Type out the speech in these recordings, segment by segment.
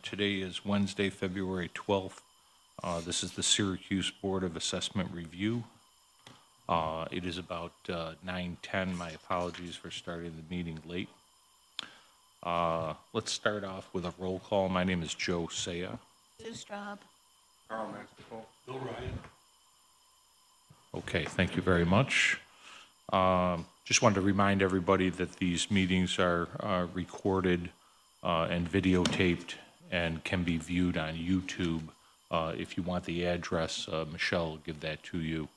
Today is Wednesday, February 12th. This is the Syracuse Board of Assessment Review. It is about 9:10. My apologies for starting the meeting late. Let's start off with a roll call. My name is Joe Saya. Sue Straub. Carl Maxwell. Bill Ryan. Okay, thank you very much. Just wanted to remind everybody that these meetings are recorded and videotaped and can be viewed on YouTube. If you want the address, Michelle will give that to you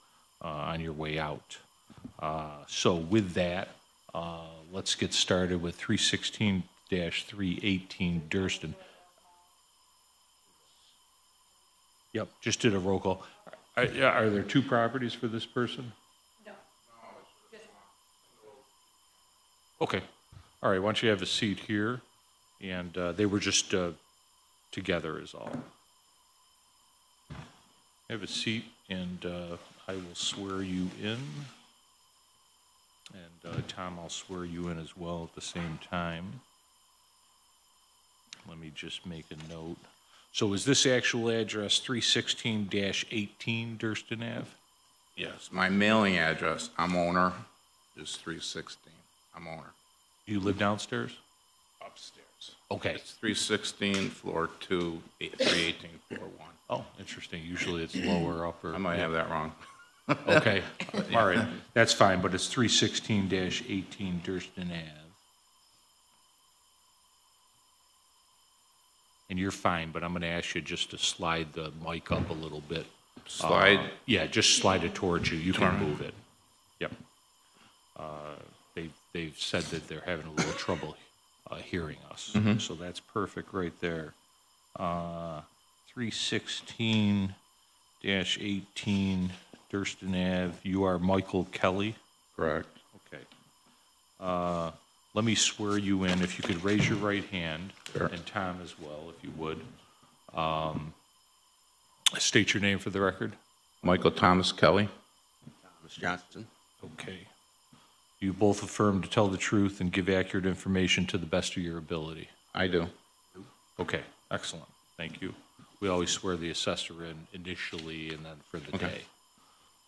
on your way out. So with that, let's get started with 316-318 Durston. Yep, just did a roll call. Are there two properties for this person? No. Okay. All right, why don't you have a seat here? And they were just together is all. Have a seat, and I will swear you in. And Tom, I'll swear you in as well at the same time. Let me just make a note. So is this actual address 316-18 Durston Ave? Yes, my mailing address, I'm owner, is 316. I'm owner. You live downstairs? Upstairs. Okay. It's 316, floor 2, 318, floor 1. Oh, interesting. Usually it's lower, upper. I might have that wrong. Okay, all right. That's fine, but it's 316-18 Durston Ave. And you're fine, but I'm going to ask you just to slide the mic up a little bit. Slide? Yeah, just slide it towards you. You can move it. Yep. They've said that they're having a little trouble hearing us. Mm-hmm. So that's perfect right there. 316-18 Durston Ave. You are Michael Kelly? Correct. Okay. Let me swear you in. If you could raise your right hand, Sure. and Tom as well, if you would. State your name for the record. Michael Thomas Kelly. Thomas Johnston. Okay. You both affirm to tell the truth and give accurate information to the best of your ability. I do. Okay, excellent. Thank you. We always swear the assessor in initially and then for the Okay.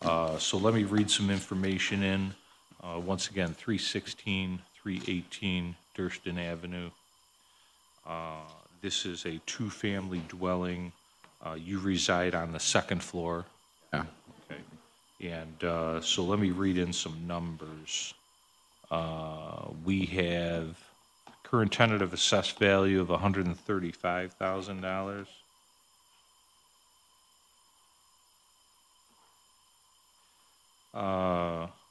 day. So let me read some information in. Once again, 318 Durston Avenue. This is a two-family dwelling. You reside on the second floor. Yeah. Okay. And so let me read in some numbers. We have current tentative assessed value of $135,000.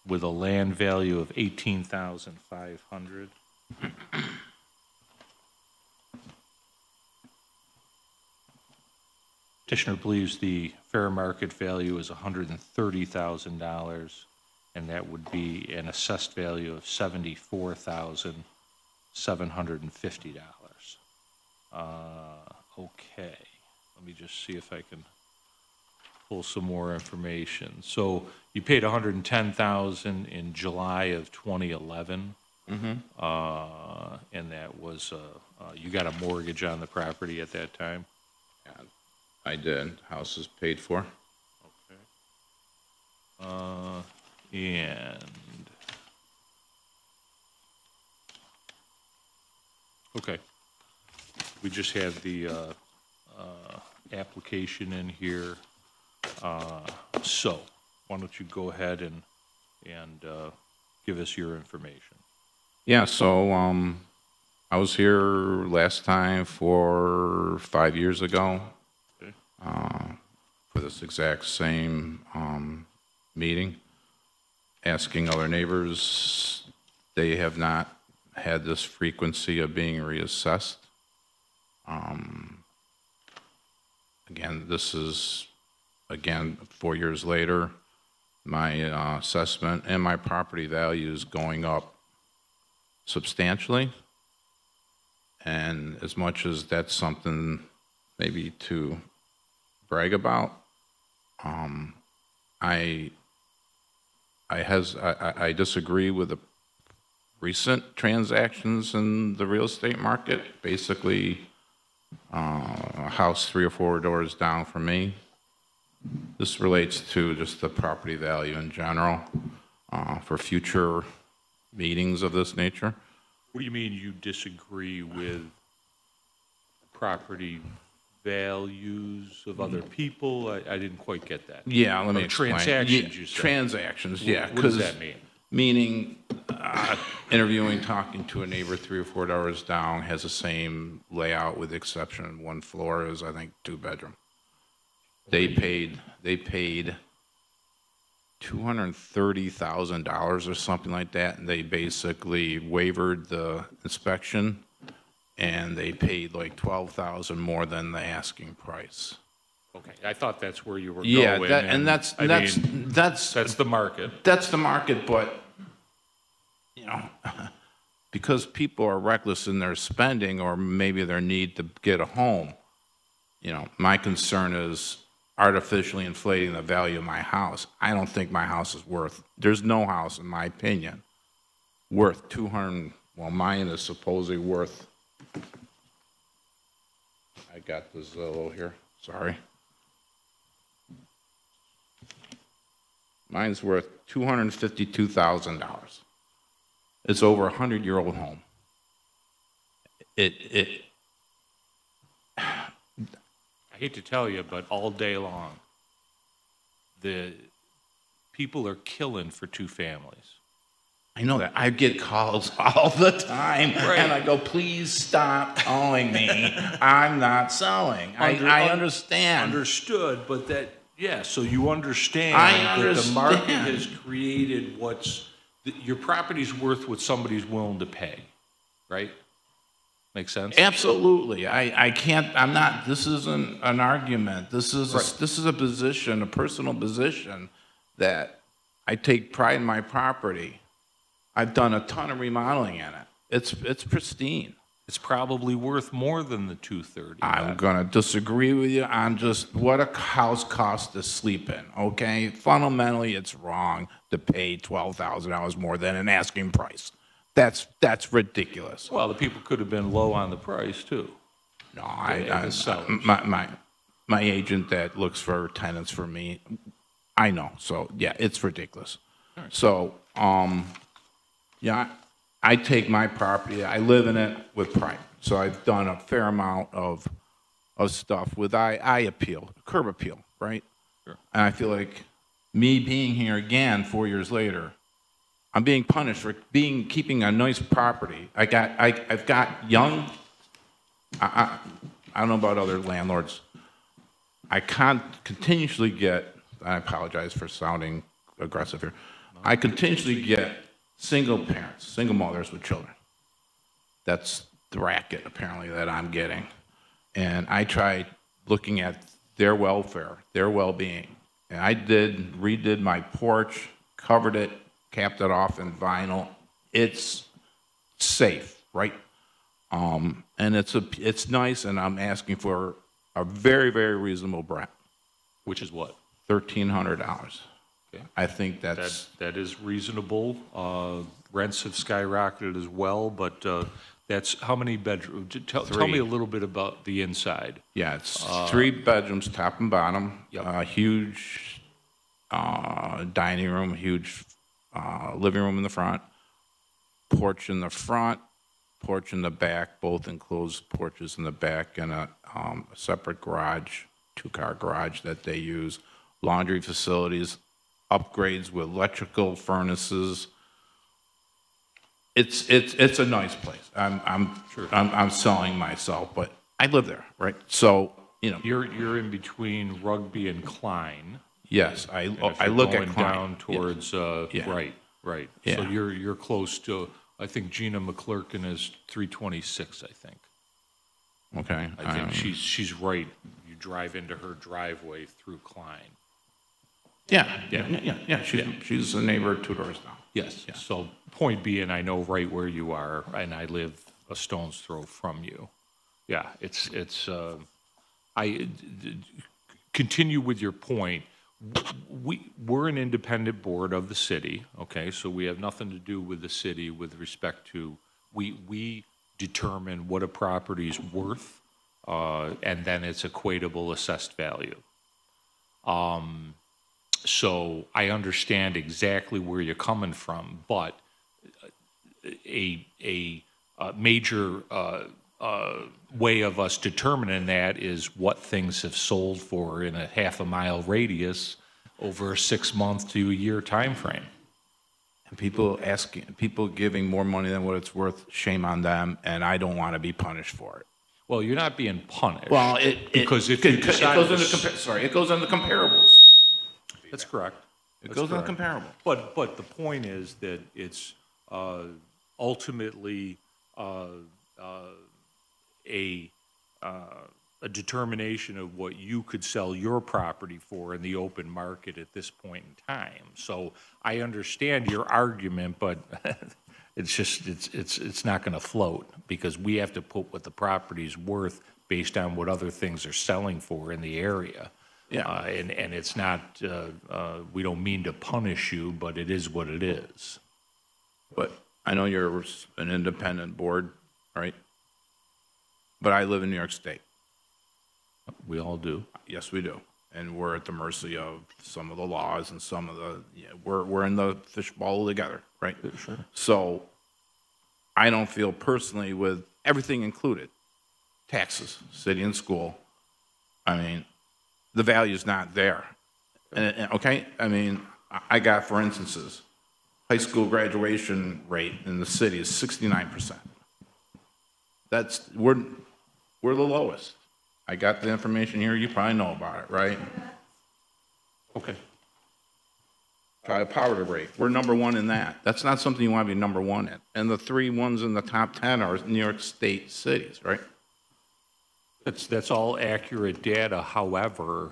With a land value of $18,500. Petitioner believes the fair market value is $130,000, and that would be an assessed value of $74,750. Okay, let me just see if I can pull some more information. So you paid $110,000 in July of 2011, and that was you got a mortgage on the property at that time. Yeah, I did. House is paid for. Okay. And okay, we just have the application in here. So why don't you go ahead and give us your information? Yeah, so I was here last time 5 years ago Okay. for this exact same meeting, asking other neighbors. They have not had this frequency of being reassessed. Again, this is, 4 years later, my assessment and my property value is going up substantially. And as much as that's something maybe to brag about, I disagree with the recent transactions in the real estate market. Basically, a house 3 or 4 doors down from me. This relates to just the property value in general for future meetings of this nature. What do you mean you disagree with property values of other people? I didn't quite get that. Yeah, let me Or explain. transactions, Yeah, you said. transactions, yeah. What does 'cause that mean? Meaning, interviewing, talking to a neighbor 3 or 4 doors down has the same layout with the exception of one floor is, I think, 2-bedroom. They paid $230,000 or something like that, and they basically waived the inspection, and they paid like $12,000 more than the asking price. Okay, I thought that's where you were Yeah, going. that's That's the market. that's the market, but you know, because people are reckless in their spending or maybe their need to get a home, you know, my concern is artificially inflating the value of my house. I don't think my house is worth, there's no house, in my opinion, worth 200, well, mine is supposedly worth, I got the Zillow here, sorry. Mine's worth $252,000. It's over a 100-year-old home. I hate to tell you, but all day long, the people are killing for two families. I know that. I get calls all the time, Right. and I go, please stop calling me. I'm not selling. I understand. Understood, but that, yeah, so you understand I that the market understand. has created your property's worth what somebody's willing to pay, right? Make sense? Absolutely. I can't, I'm not, this isn't an argument. This is, Right. this is a position, a personal position that I take pride in my property. I've done a ton of remodeling in it. It's pristine. It's probably worth more than the 230. I'm going to disagree with you on just what a house costs to sleep in, okay? Fundamentally, it's wrong to pay $12,000 more than an asking price. That's ridiculous. Well, the people could have been low on the price, too. No, the sellers. my agent that looks for tenants for me, I know. So, yeah, it's ridiculous. Right. So, yeah, I take my property, I live in it with pride. So I've done a fair amount of stuff with I appeal, curb appeal, right? Sure. And I feel like me being here again 4 years later, I'm being punished for keeping a nice property. I've got young, I don't know about other landlords. I can't continuously get, I apologize for sounding aggressive here. I continuously get single parents, single mothers with children. That's the racket, apparently, that I'm getting. And I tried looking at their welfare, their well-being. And I redid my porch, covered it, capped it off in vinyl. It's safe, right? And it's nice, and I'm asking for a very, very reasonable rent, Which is what? $1,300. Okay. I think that's That is reasonable. Rents have skyrocketed as well, but that's how many bedrooms? Tell me a little bit about the inside. yeah, it's 3 bedrooms, top and bottom. Yep. A huge dining room, huge living room in the front, porch in the front, porch in the back, both enclosed porches in the back, and a separate garage, 2-car garage that they use, laundry facilities, upgrades with electrical furnaces. It's a nice place. I'm selling myself, but I live there, right? So, you know, You're in between Rugby and Klein. yes, And if I you're look at going Klein. down towards Yeah. right. So Yeah. you're close to. I think Gina McClurkin is 326. I think. Okay. I think she's right. You drive into her driveway through Klein. Yeah. She's a neighbor 2 doors down. Yes. So point being, I know right where you are, and I live a stone's throw from you. Yeah, it's. Continue with your point. We're an independent board of the city. Okay, so we have nothing to do with the city with respect to we determine what a property is worth. and then it's equatable assessed value. So I understand exactly where you're coming from, but a major way of us determining that is what things have sold for in a half a mile radius over a 6-month to a year time frame. And people giving more money than what it's worth, shame on them, and I don't want to be punished for it. Well, you're not being punished. Well, because if you decide it goes into comparables. that's correct. It That's goes into correct. comparables. But the point is that it's ultimately a determination of what you could sell your property for in the open market at this point in time. So I understand your argument, but it's just it's not going to float because we have to put what the property's worth based on what other things are selling for in the area. Yeah. And it's not, we don't mean to punish you, but it is what it is. But I know you're an independent board, right? But I live in New York State. We all do. Yes, we do. And we're at the mercy of some of the laws and some of the, we're in the fishbowl together, right? Sure. So I don't feel personally with everything included, taxes, city and school, I mean, the value's not there. Okay? I mean, I got, for instances, high school graduation rate in the city is 69%. We're the lowest. I got the information here, you probably know about it, right? Okay. Child poverty rate, we're #1 in that. That's not something you want to be #1 in. And the 3 ones in the top 10 are New York State cities, right? That's all accurate data. However,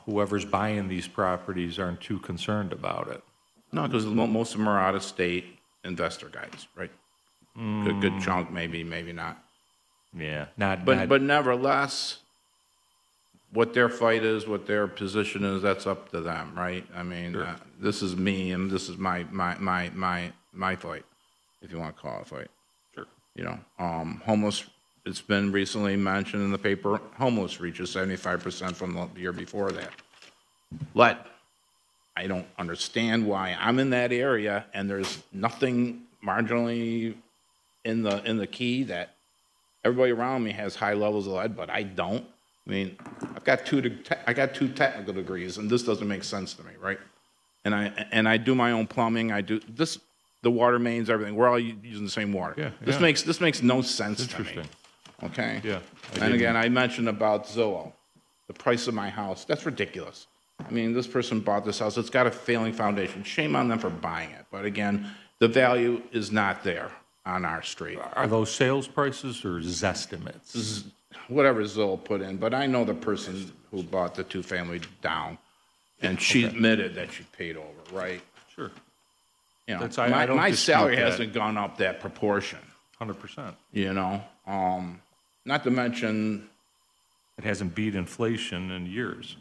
whoever's buying these properties aren't too concerned about it. No, because most of them are out-of-state investor guys, right? Good chunk, maybe not. Yeah, not. But nevertheless, what their fight is, what their position is, that's up to them, right? I mean, Sure. This is me, and this is my fight, if you want to call it a fight. Sure. You know, homeless. It's been recently mentioned in the paper. Homeless reaches 75% from the year before that. But I don't understand why I'm in that area and there's nothing marginally in the key that everybody around me has high levels of lead, but I don't. I mean, I got two technical degrees, and this doesn't make sense to me, right? And I do my own plumbing. I do this, the water mains, everything. We're all using the same water. Yeah, this makes no sense to me. Interesting. Okay. Yeah. And again, I mentioned about Zillow, the price of my house. That's ridiculous. I mean, this person bought this house. It's got a failing foundation. Shame on them for buying it. But again, the value is not there on our street. Are those sales prices or zestimates? Whatever Zillow put in, but I know the person who bought the 2-family down, and she admitted that she paid over, right? Sure. You know, I don't my dispute salary that. hasn't gone up that proportion, 100%. you know? Not to mention, It hasn't beat inflation in years.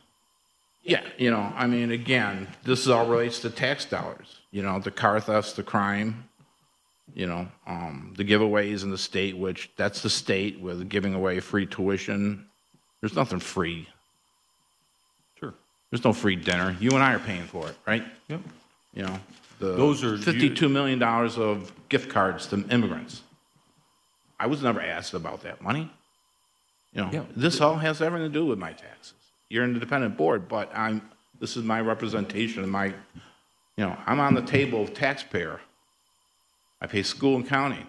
yeah, you know, I mean, again, this all relates to tax dollars, you know, the car thefts, the crime, you know, the giveaways in the state, which that's the state with giving away free tuition. There's nothing free. Sure. There's no free dinner. You and I are paying for it, right? Yep. You know, Those are $52 million of gift cards to immigrants. I was never asked about that money. You know, Yeah. this all has everything to do with my taxes. You're an independent board, but this is my representation of my, you know, I'm on the table of taxpayer. I pay school and county.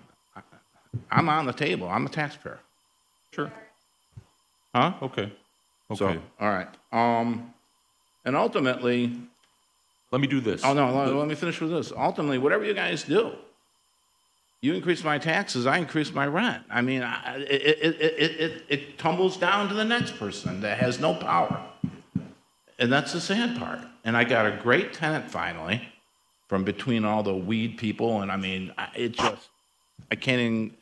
I'm on the table. I'm a taxpayer. Sure. Huh? Okay. Okay. So, all right. And ultimately, Let me do this. oh no, let me finish with this. Ultimately, whatever you guys do, you increase my taxes, I increase my rent. I mean, it tumbles down to the next person that has no power. And that's the sad part. And I got a great tenant finally from between all the weed people. And I mean, I can't even,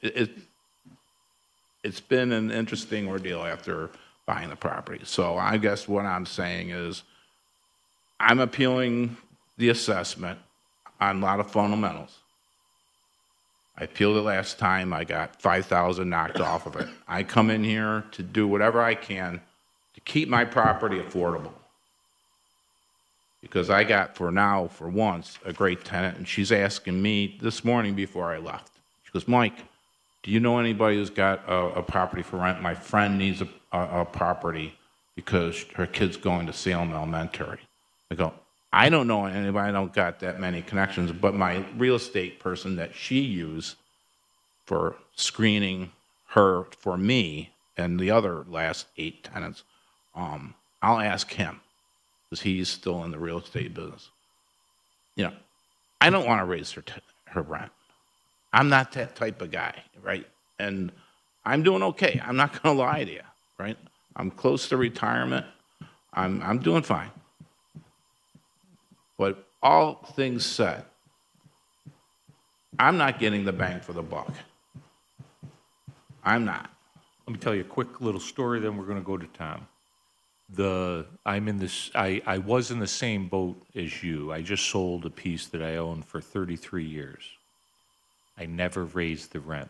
it's been an interesting ordeal after buying the property. So I guess what I'm saying is I'm appealing the assessment on a lot of fundamentals. I appealed it last time. I got 5,000 knocked off of it. I come in here to do whatever I can to keep my property affordable. Because I got, for once, a great tenant, and she's asking me this morning before I left. She goes, Mike, do you know anybody who's got a property for rent? My friend needs a property because her kid's going to Salem Elementary. I go, I don't know anybody, I don't got that many connections, but my real estate person that she used for screening her for me and the other last 8 tenants, I'll ask him, because he's still in the real estate business. You know, I don't want to raise her rent. I'm not that type of guy, right? And I'm doing okay. I'm not going to lie to you, right? I'm close to retirement. I'm doing fine. But all things said, I'm not getting the bang for the buck. I'm not. Let me tell you a quick little story, then we're going to go to Tom. I was in the same boat as you. I just sold a piece that I owned for 33 years. I never raised the rent.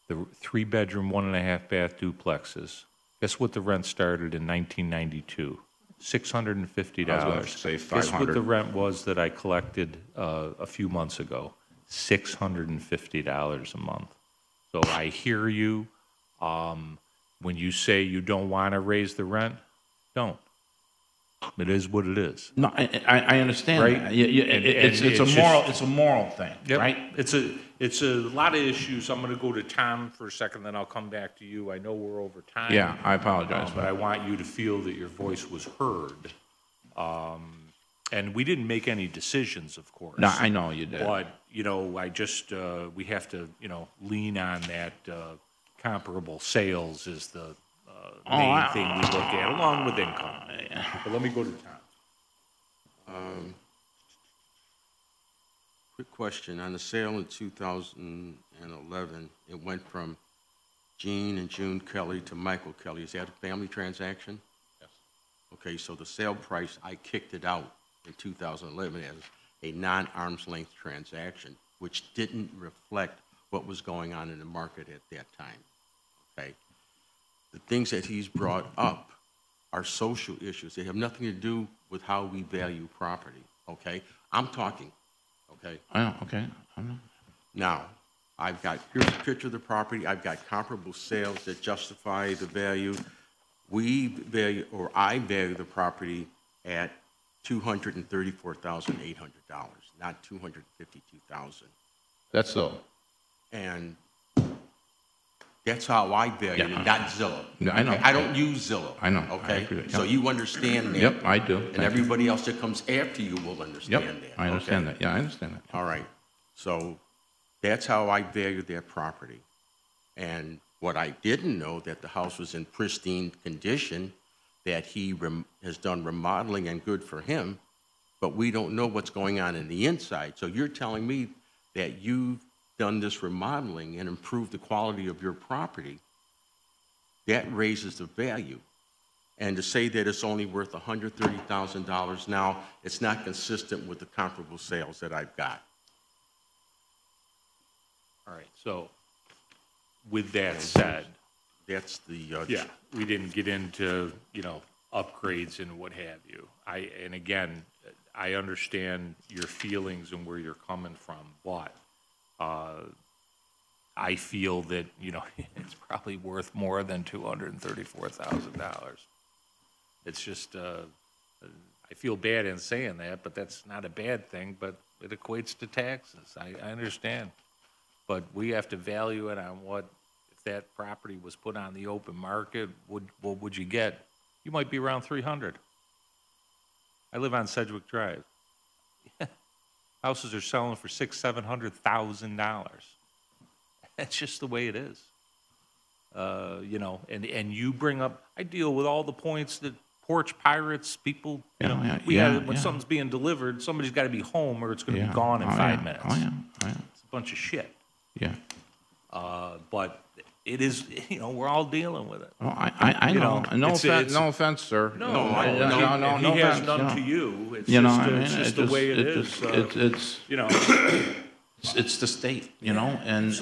The 3-bedroom, 1.5-bath duplexes. Guess what the rent started in 1992? $650. I was going to say Guess what $500. the rent was that I collected a few months ago? $650 a month. So I hear you. When you say you don't want to raise the rent, don't. It is what it is. No, I understand. Right? That. And It's a moral thing, Yep. right? It's a lot of issues. I'm going to go to Tom for a second, then I'll come back to you. I know we're over time. Yeah, I apologize. But I want you to feel that your voice was heard. And we didn't make any decisions, of course. No, I know you did. But, I just, we have to, lean on that comparable sales is the main thing we look at, along with income. But let me go to Tom. Quick question. On the sale in 2011, it went from Gene and June Kelly to Michael Kelly. Is that a family transaction? Yes. Okay, so the sale price, I kicked it out in 2011 as a non-arm's length transaction, which didn't reflect what was going on in the market at that time. Okay? The things that he's brought up are social issues. They have nothing to do with how we value property. Okay? I'm talking. Okay? I know, okay. I know. Now, here's a picture of the property. I've got comparable sales that justify the value. I value the property at $234,800, not $252,000. That's so. And that's how I value it, not Zillow. Yeah, I know. I don't use Zillow. I know. Okay? I agree with you. So you understand that. Yep, I do. And everybody else that comes after you will understand Yep, that. I understand okay? that. Yeah, I understand that. All right. So that's how I value that property. And what I didn't know, that the house was in pristine condition, that he has done remodeling and good for him, but we don't know what's going on in the inside. So you're telling me that you've done this remodeling and improved the quality of your property. That raises the value. And to say that it's only worth $130,000 now, it's not consistent with the comparable sales that I've got. All right, so with that said, That's the we didn't get into, upgrades and what have you. And again, I understand your feelings and where you're coming from, but I feel that, it's probably worth more than $234,000. It's just, I feel bad in saying that, but that's not a bad thing, but it equates to taxes. I understand. But we have to value it on what, if that property was put on the open market, what would you get? You might be around 300. I live on Sedgwick Drive. Houses are selling for $600,000-$700,000. That's just the way it is. And you bring up, I deal with all the points that porch pirates, people, when something's being delivered, somebody's got to be home or it's going to be gone in 5 minutes. Oh, yeah. It's a bunch of shit. Yeah. But it is, we're all dealing with it. Well, I know. No offense, sir. No, No he has offense, none to you. It's it's just the way it is. It's You know, It's the state, you know, and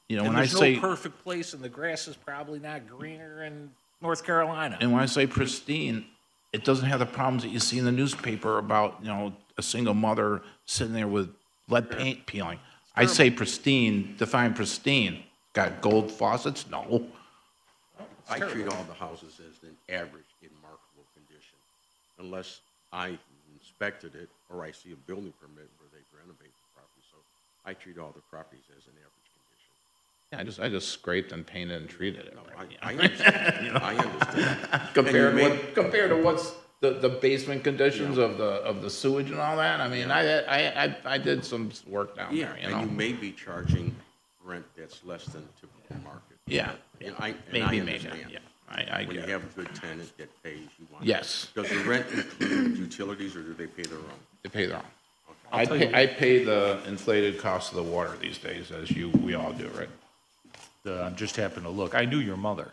you know, And when I there's say, no perfect place, and the grass is probably not greener in North Carolina. and when I say pristine, it doesn't have the problems that you see in the newspaper about, you know, a single mother sitting there with lead paint peeling. I say pristine, define pristine. Got gold faucets? No. I treat all the houses as an average in marketable condition, unless I inspected it or I see a building permit where they've renovated the property. So I treat all the properties as an average condition. Yeah, I just scraped and painted and treated it. No, I understand. I understand. Compared to what's the basement conditions of the sewage and all that, I mean, I did some work down Yeah, there, you and you know? may be charging rent that's less than the typical market. Yeah, And I maybe, understand. yeah, I When you get it. have a good tenant that pays, you want. Yes. Does the rent include utilities, or do they pay their own? They pay their own. I pay the inflated cost of the water these days, as we all do, right? I just happened to look. I knew your mother.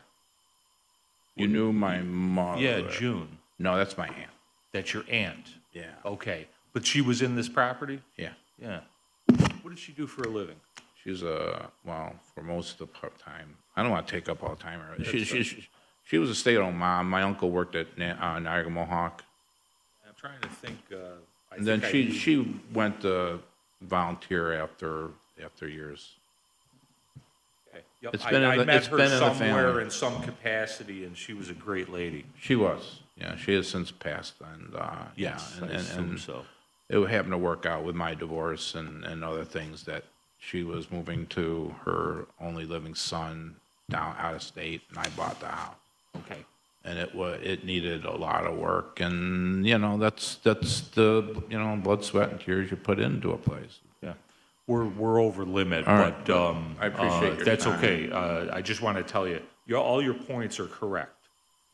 You knew my mother. Yeah, June. No, that's my aunt. That's your aunt. Yeah. Okay. But she was in this property? Yeah. Yeah. What did she do for a living? She's well, for most of the time, I don't want to take up all the time. She was a stay-at-home mom. My uncle worked at Niagara Mohawk. I'm trying to think. And then she went to volunteer after years. Okay. Yep. It's been in I the- met it's her been in the somewhere family. in some capacity, and she was a great lady. She was. Yeah, she has since passed, and yeah, I assume so. it happened to work out with my divorce and other things that she was moving to her only living son down out of state, and I bought the house. Okay. And it needed a lot of work, and you know that's the blood, sweat, and tears you put into a place. Yeah. We're over limit, All right, but I appreciate your that's time. okay. I just want to tell you, all your points are correct,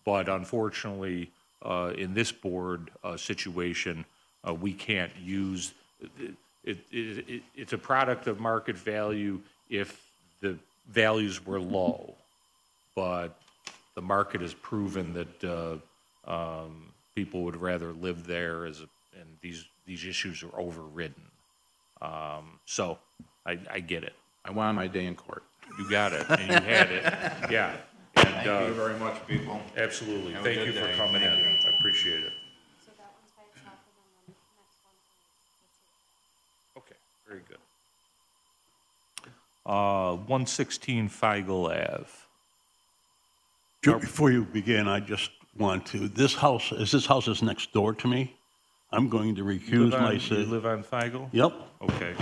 but unfortunately, in this board situation, we can't use it's a product of market value if the values were low, but the market has proven that people would rather live there and these issues are overridden. So I get it. I wanted my day in court. You got it, and you had it. Yeah. And, Thank you very much, people. absolutely. Have a Thank good you for day. coming in. Thank you. I appreciate it. So that one's by itself, and then the next one is the two. Okay, very good. 116 Feigl Ave. Before you begin, I just want to, this house is next door to me. I'm going to recuse You myself. live on Feigl? Yep. Okay.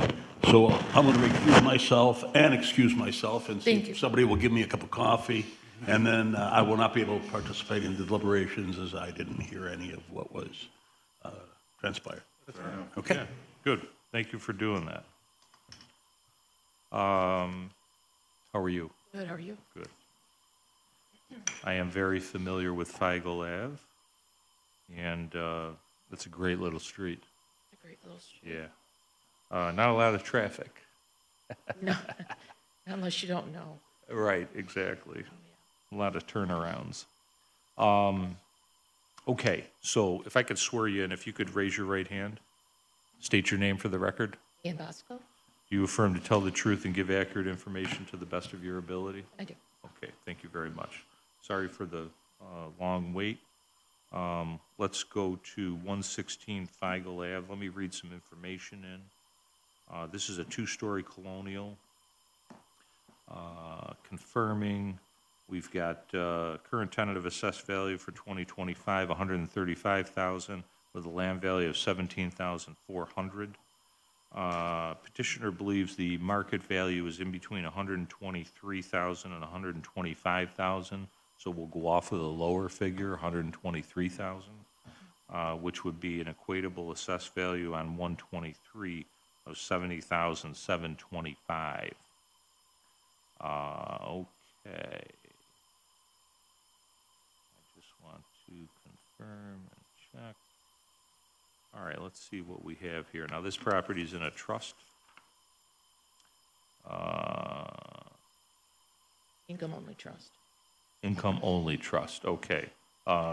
So I'm going to recuse myself and excuse myself and see Thank you. if somebody will give me a cup of coffee. And then I will not be able to participate in the deliberations as I didn't hear any of what was transpired. Okay? Yeah, good. Thank you for doing that. How are you? Good, how are you? Good. I am very familiar with Feigl Ave, and it's a great little street. A great little street. Yeah. Not a lot of traffic. No, unless you don't know. Right, exactly. A lot of turnarounds. Okay, so if I could swear you in, if you could raise your right hand, state your name for the record. Ian Bosco? You affirm to tell the truth and give accurate information to the best of your ability? I do. Okay, thank you very much. Sorry for the long wait. Let's go to 116 Feigl Ave. Let me read some information in. This is a two-story colonial. Confirming, we've got current tentative assessed value for 2025, 135,000, with a land value of 17,400. Petitioner believes the market value is in between 123,000 and 125,000, so we'll go off of the lower figure, 123,000, which would be an equatable assessed value on 123 of 70,725. Okay. I just want to confirm and check. All right, let's see what we have here. Now, this property is in a trust. Income only trust. Income only trust, okay.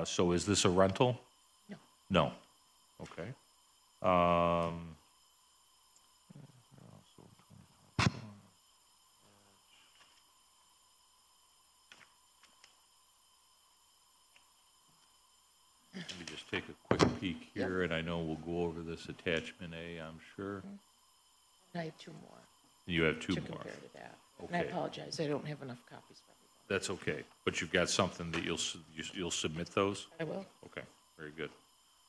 So is this a rental? No. No. Okay. Where else take a quick peek here, and I know we'll go over this attachment A, I'm sure. I have two more You have two to more. compare to that. And I Okay. apologize, I don't have enough copies for everyone. That's okay, but you've got something that you'll submit those? I will. Okay, very good.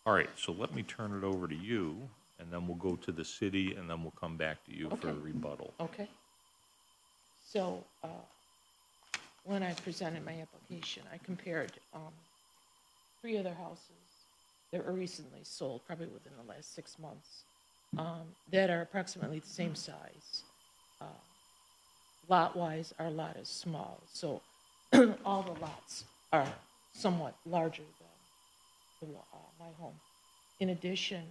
All right, so let me turn it over to you, and then we'll go to the city, and then we'll come back to you for a Okay. rebuttal. Okay. So, when I presented my application, I compared, 3 other houses that were recently sold, probably within the last 6 months, that are approximately the same size. Lot-wise, our lot is small, so all the lots are somewhat larger than my home. In addition,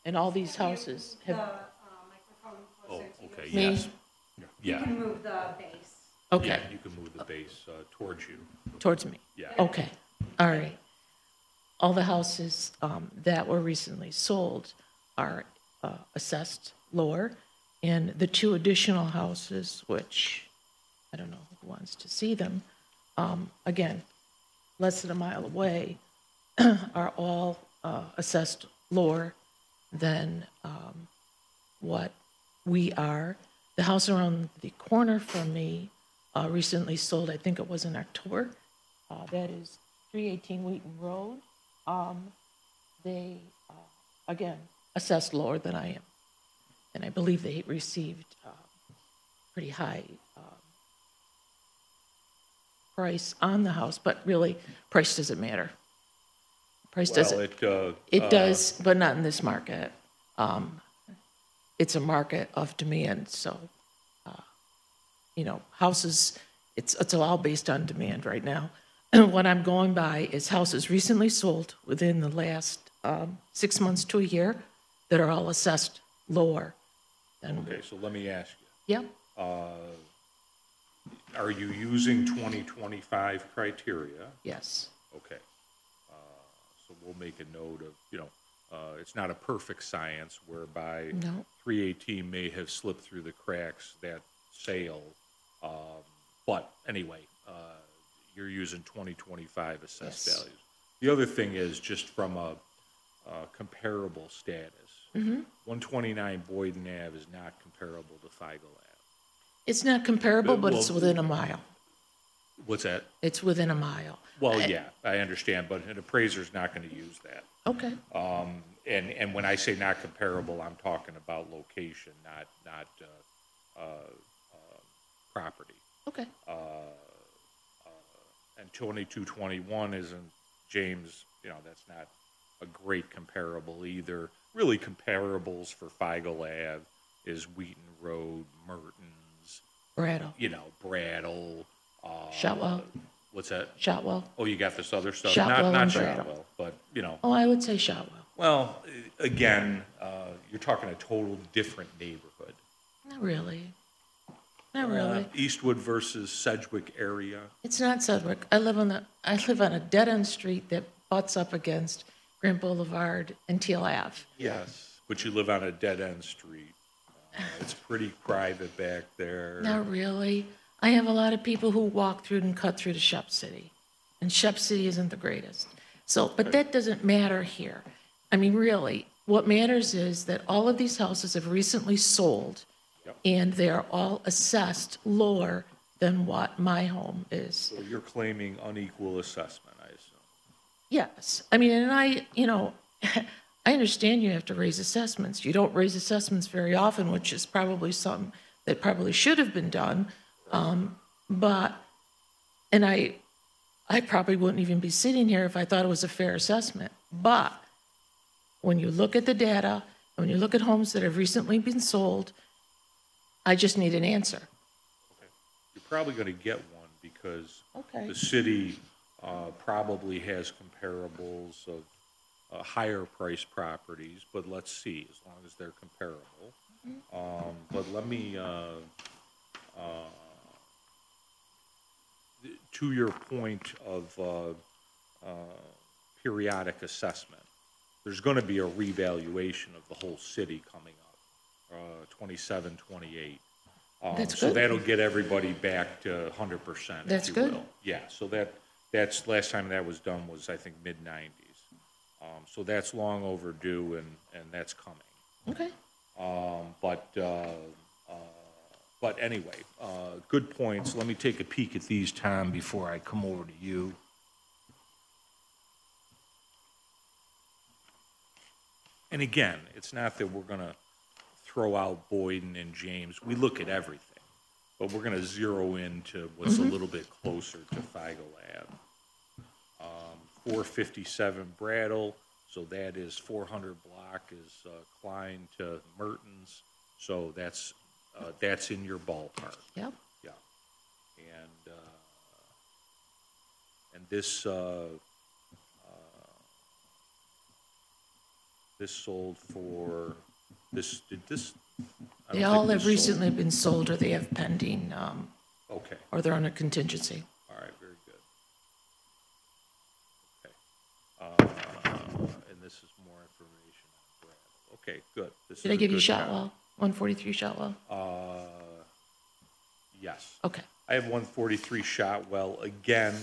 and all these houses The have, microphone Oh, closer to okay, you. yes. You Yeah, can move the base. okay, yeah, you can move the base towards you. towards me. Yeah. Okay, all right. All the houses that were recently sold are assessed lower, and the 2 additional houses, which I don't know who wants to see them, again, less than a mile away, are all assessed lower than what we are. The house around the corner from me recently sold, I think it was in October. That is 318 Wheaton Road. They, again, assessed lower than I am. And I believe they received pretty high price on the house, but really, price doesn't matter. Price doesn't. Well, It does, but not in this market. It's a market of demand, so, houses, it's all based on demand right now. What I'm going by is houses recently sold within the last 6 months to a year that are all assessed lower than, Okay, so let me ask you. yep, Are you using 2025 criteria? yes, Okay. So we'll make a note of, it's not a perfect science whereby No. 318 may have slipped through the cracks, that sale. But anyway, you're using 2025 assessed Yes. values. The other thing is just from a comparable status. 129 Boyden Ave is not comparable to Feigl Ave. it's not comparable, but it's Well- within a mile. What's that? It's within a mile. Well, yeah, I understand, but an appraiser's not going to use that. Okay, And when I say not comparable, I'm talking about location, not property. okay, And 2221 isn't, James, that's not a great comparable either. Really comparables for Feigl Ave is Wheaton Road, Mertens, Brattle, Brattle. Shotwell, What's that? Shotwell. Oh, you got this other stuff? Shotwell Not and Brattle. Shotwell, but, Oh, I would say Shotwell. well, again, you're talking a total different neighborhood. Not really. Not really. Eastwood versus Sedgwick area. It's not Sedgwick. I live on a dead-end street that butts up against Grant Boulevard and Teal Ave. Yes. But you live on a dead-end street. It's pretty private back there. Not really. I have a lot of people who walk through and cut through to Shep City, and Shep City isn't the greatest. So, but that doesn't matter here. I mean, really, what matters is that all of these houses have recently sold, Yep. and they are all assessed lower than what my home is. So you're claiming unequal assessment, I assume. Yes, I mean, and I understand you have to raise assessments. You don't raise assessments very often, which is probably something that probably should have been done. But, and I probably wouldn't even be sitting here if I thought it was a fair assessment. But when you look at the data, when you look at homes that have recently been sold, I just need an answer. Okay. You're probably going to get one because Okay. the city probably has comparables of higher priced properties, but let's see, as long as they're comparable. But let me, to your point of periodic assessment, there's going to be a revaluation of the whole city coming up, 27, 28. That's So good. that'll get everybody back to 100%, if That's you good. will. Yeah, so That's, last time that was done was, I think, mid-90s. So that's long overdue, and that's coming. Okay. But anyway, good points. Let me take a peek at these, Tom, before I come over to you. And again, it's not that we're gonna throw out Boyden and James. We look at everything, but we're gonna zero into what's a little bit closer to Feigle Ave. 457 Brattle, so that is 400 block is Klein to Mertens, so that's in your ballpark. Yep. Yeah. And this, this sold for, did this? I They don't all think have this sold. recently been sold, or they have pending, Okay, or they're under contingency. all right, very good. Okay. And this is more information on Brad. Okay, good. This Did is I a give you good Shotwell? 143 Shotwell? Yes. Okay. I have 143 Shotwell. Again,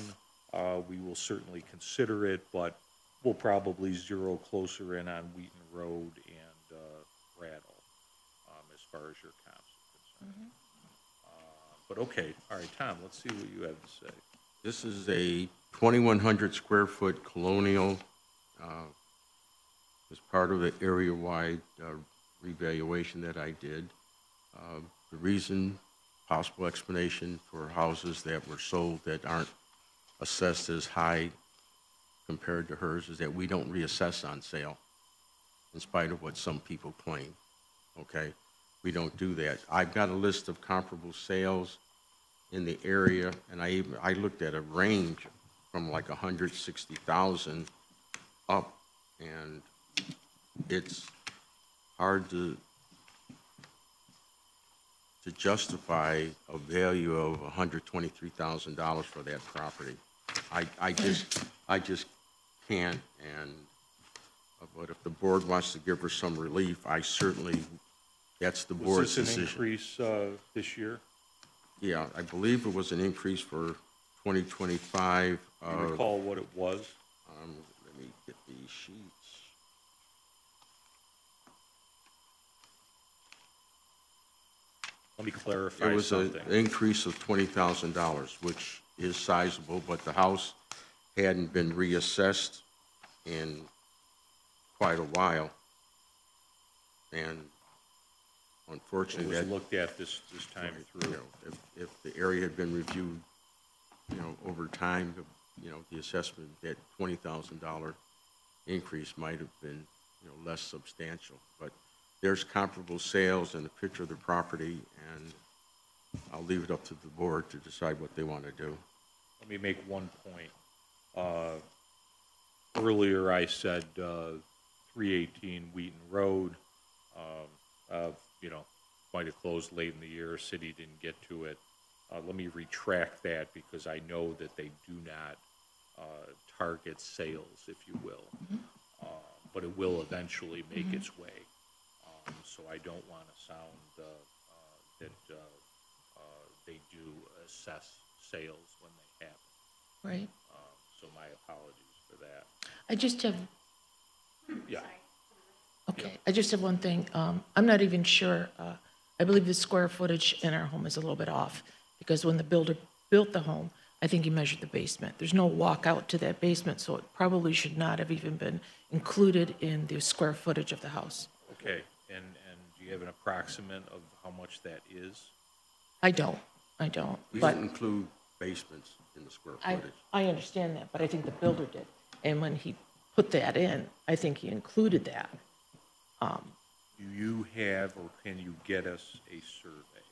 we will certainly consider it, but we'll probably zero closer in on Wheaton Road and Brattle as far as your comps are concerned. But okay, all right, Tom, let's see what you have to say. This is a 2,100 square foot colonial, as part of the area-wide revaluation that I did. The reason, possible explanation for houses that were sold that aren't assessed as high compared to hers is that we don't reassess on sale, in spite of what some people claim, okay? We don't do that. I've got a list of comparable sales in the area, and I looked at a range from like 160,000 up, and it's hard to justify a value of $123,000 for that property. I just can't, and but if the board wants to give her some relief, I certainly, that's the board's Was this an decision. increase this year? Yeah, I believe it was an increase for 2025. Do you recall what it was? Let me get these sheets. Let me clarify It was an something. increase of $20,000, which is sizable, but the house hadn't been reassessed in quite a while. And It unfortunately, was that, looked at this time you through. know, if the area had been reviewed, you know, over time, you know, the assessment, that $20,000 increase might have been, you know, less substantial. But there's comparable sales and a picture of the property, and I'll leave it up to the board to decide what they want to do. Let me make one point. Earlier, I said 318 Wheaton Road, you know, might have closed late in the year, city didn't get to it. Let me retract that because I know that they do not target sales, if you will. But it will eventually make its way. So I don't want to sound that they do assess sales when they happen. Right. So my apologies for that. I just have, Yeah. okay, I just have one thing. I'm not even sure, I believe the square footage in our home is a little bit off, because when the builder built the home, I think he measured the basement. There's no walkout to that basement, so it probably should not have even been included in the square footage of the house. Okay, and do you have an approximate of how much that is? I don't, We but didn't include basements in the square I footage. understand that, but I think the builder did. And when he put that in, I think he included that. Do you have, or can you get us a survey?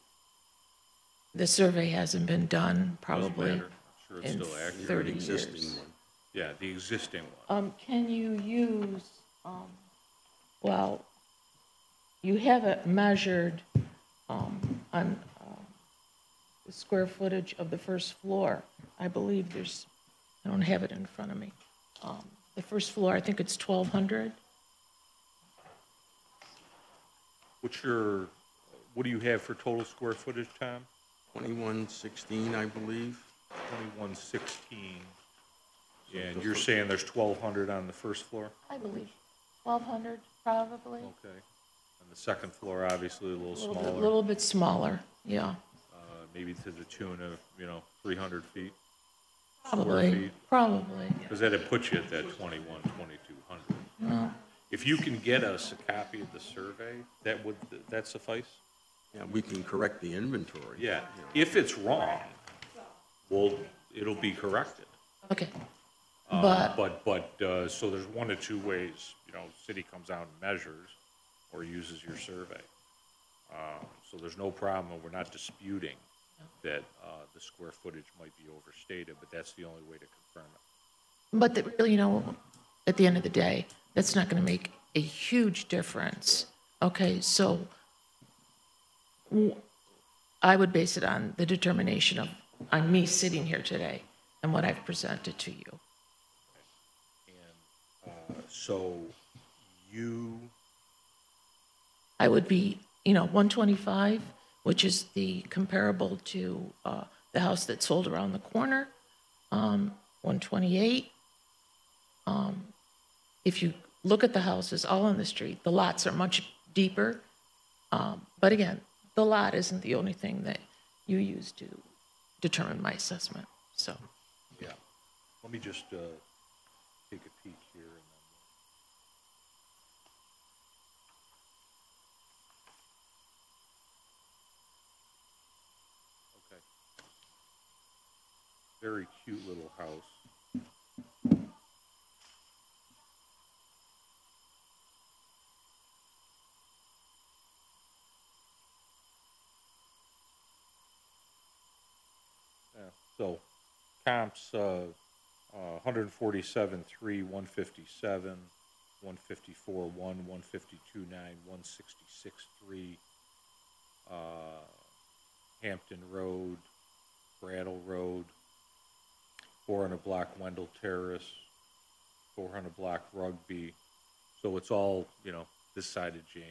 The survey hasn't been done Doesn't probably matter. Sure, it's in still accurate. 30 Existing years. one. Yeah, the existing one. Can you use, well, you have it measured on the square footage of the first floor. I believe there's, I don't have it in front of me. The first floor, I think it's 1,200. What do you have for total square footage, Tom? 2116, I believe. 2116. And you're saying there's 1,200 on the first floor? I believe 1,200 probably. Okay. And the second floor, obviously, a little A smaller, little bit smaller, yeah. maybe to the tune of, 300 feet? Probably, feet. probably. Because that'd put you at that 2,200. If you can get us a copy of the survey, that suffice? Yeah, we can correct the inventory. Yeah. If it's wrong, well, it'll be corrected. Okay. But, So there's one of two ways, city comes out and measures or uses your survey. So there's no problem, we're not disputing that the square footage might be overstated, but that's the only way to confirm it. but at the end of the day, that's not going to make a huge difference. Okay, so I would base it on the determination on me sitting here today and what I've presented to you. So I would be, 125, which is the comparable to the house that sold around the corner, 128. If you look at the houses all on the street, the lots are much deeper. But again, the lot isn't the only thing that you use to determine my assessment, so. yeah, let me just take a peek here and then. Okay. Very cute little house. Yeah, so comps, 147.3, 157, 154.1, 152.9, 166.3, Hampton Road, Brattle Road, 400 block Wendell Terrace, 400 block Rugby. So it's all, this side of James.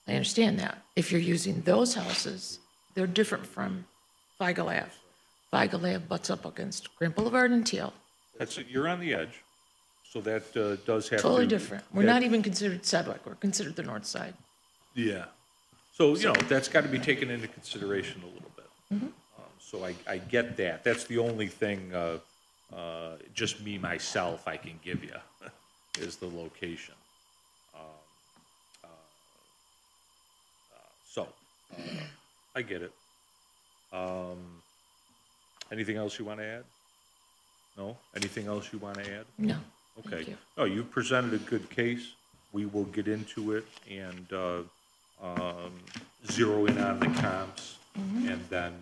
I understand that. If you're using those houses, they're different from Feigl Ave. Feigl Ave butts up against Grant Boulevard and Teal. You're on the edge, so that does have to. Totally different. We're not even considered Sedgwick, we're considered the north side. Yeah. So, that's got to be taken into consideration a little bit. So I get that. That's the only thing, just me, myself, I can give you, is the location. I get it. Anything else you want to add? No? Anything else you want to add? No. Okay. Thank you. No, you've presented a good case. We will get into it and zero in on the comps. And then,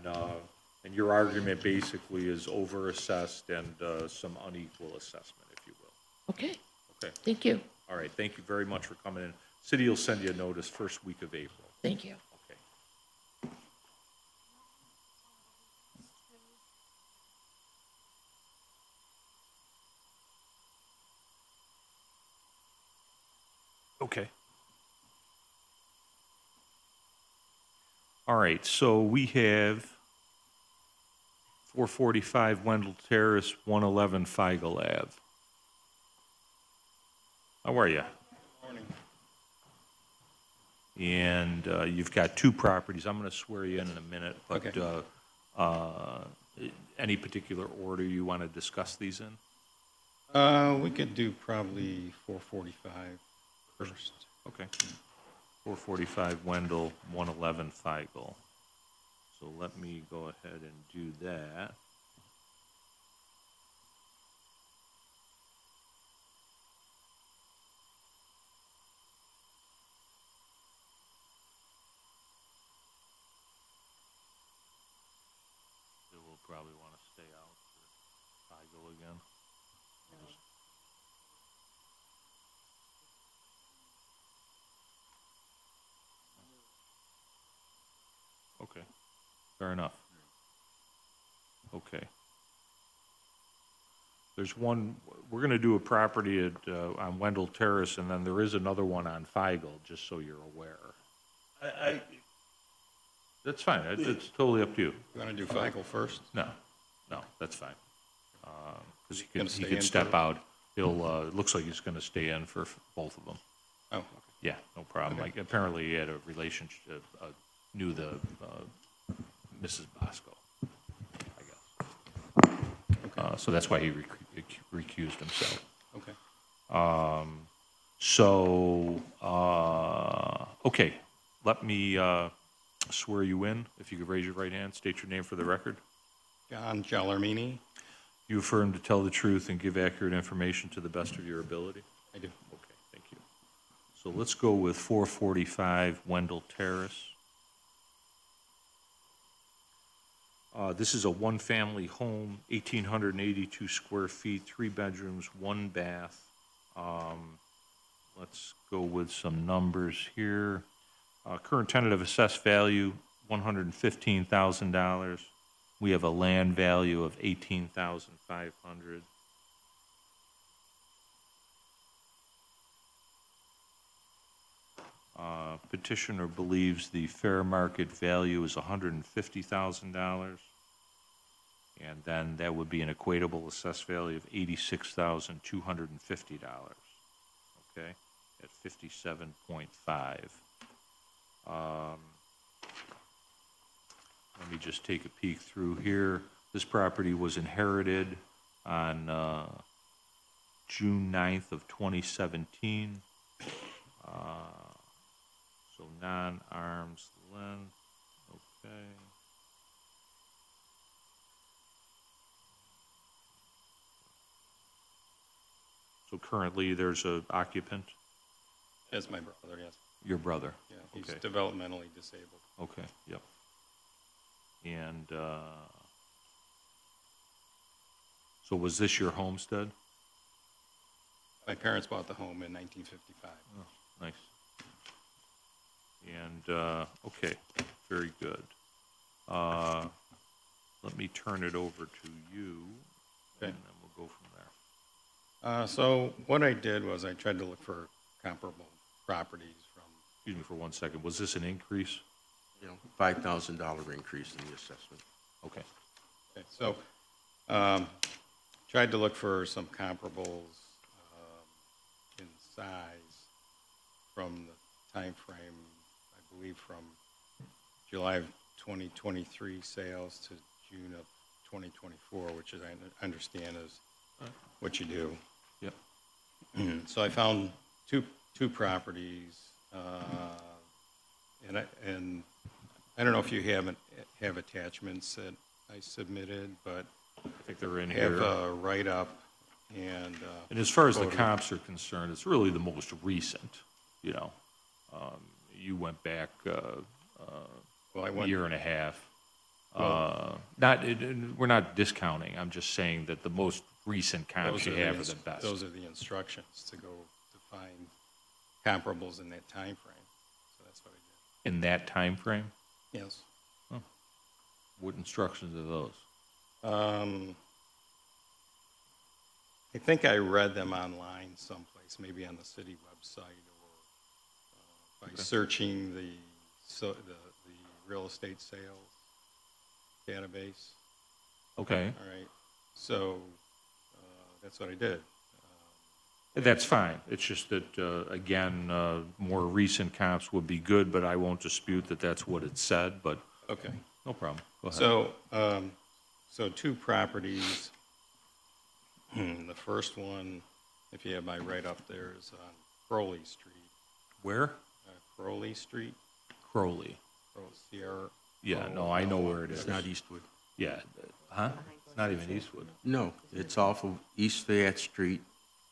and your argument basically is over-assessed and some unequal assessment, if you will. Okay, Okay. thank you. All right. Thank you very much for coming in. City will send you a notice first week of April. Thank you. Okay. Okay. All right, so we have 445 Wendell Terrace, 111 Feigl Ave. How are you? Morning. And you've got two properties. I'm going to swear you in a minute, but any particular order you want to discuss these in? We could do probably 445 first. Okay. 445 Wendell, 111 Feigl. So let me go ahead and do that. So we'll probably want to stay out for Feigl again. Okay, fair enough. Okay. There's one, we're going to do a property at, on Wendell Terrace, and then there is another one on Feigl, just so you're aware. That's fine, it's totally up to you. You want to do Feigl first? No, that's fine. because Gonna he stay could in step for- out. He'll, it looks like he's going to stay in for both of them. Oh, okay. Yeah, no problem. Like, apparently he had a relationship, knew the Mrs. Bosco, I guess. So that's why he recused himself. Okay. So, okay, let me swear you in. If you could raise your right hand, state your name for the record. John Gellermini? You affirm to tell the truth and give accurate information to the best of your ability? I do. Okay, thank you. So let's go with 445 Wendell Terrace. This is a one-family home, 1,882 square feet, 3 bedrooms, 1 bath. Let's go with some numbers here. Current tentative assessed value, $115,000. We have a land value of $18,500. Petitioner believes the fair market value is $150,000. And then that would be an equatable assessed value of $86,250, okay, at 57.5. Let me just take a peek through here. This property was inherited on June 9th of 2017. So non-arm's length, okay. So currently, there's a occupant, That's my brother, yes. your brother? Yeah, he's Okay. developmentally disabled. Okay, yep. And, so was this your homestead? My parents bought the home in 1955. Oh, nice. And, okay, very good. Let me turn it over to you, Okay. and then we'll go from there. So what I did was I tried to look for comparable properties from, Excuse me for 1 second. Was this an increase? $5,000 increase in the assessment. Okay. okay, so tried to look for some comparables in size from the time frame, I believe from July of 2023 sales to June of 2024, which is, I understand is what you do. Yep. So I found two properties, and I don't know if you have attachments that I submitted, but I think they're in have here. a write-up and. And as far as the photo. comps are concerned, it's really the most recent, you know. You went back Well, I a went, year and a half. Well- We're not discounting. I'm just saying that the most recent comps you have are the best. those are the instructions to go to find comparables in that time frame. So that's what I In that time frame, did. Yes. what instructions are those? I think I read them online someplace, maybe on the city website or by searching the real estate sales database. Okay, All right. So that's what I did. that's fine. It's just that, again, more recent comps would be good, but I won't dispute that that's what it said, but Okay. no problem. Go ahead. So, so two properties. The first one, if you have my write-up there, is on Crowley Street. Where? Crowley Street, Crowley. Sierra. Yeah, no, I know where it is. It's not Eastwood. Yeah, huh? It's not even Eastwood. No, it's off of East Fayette Street.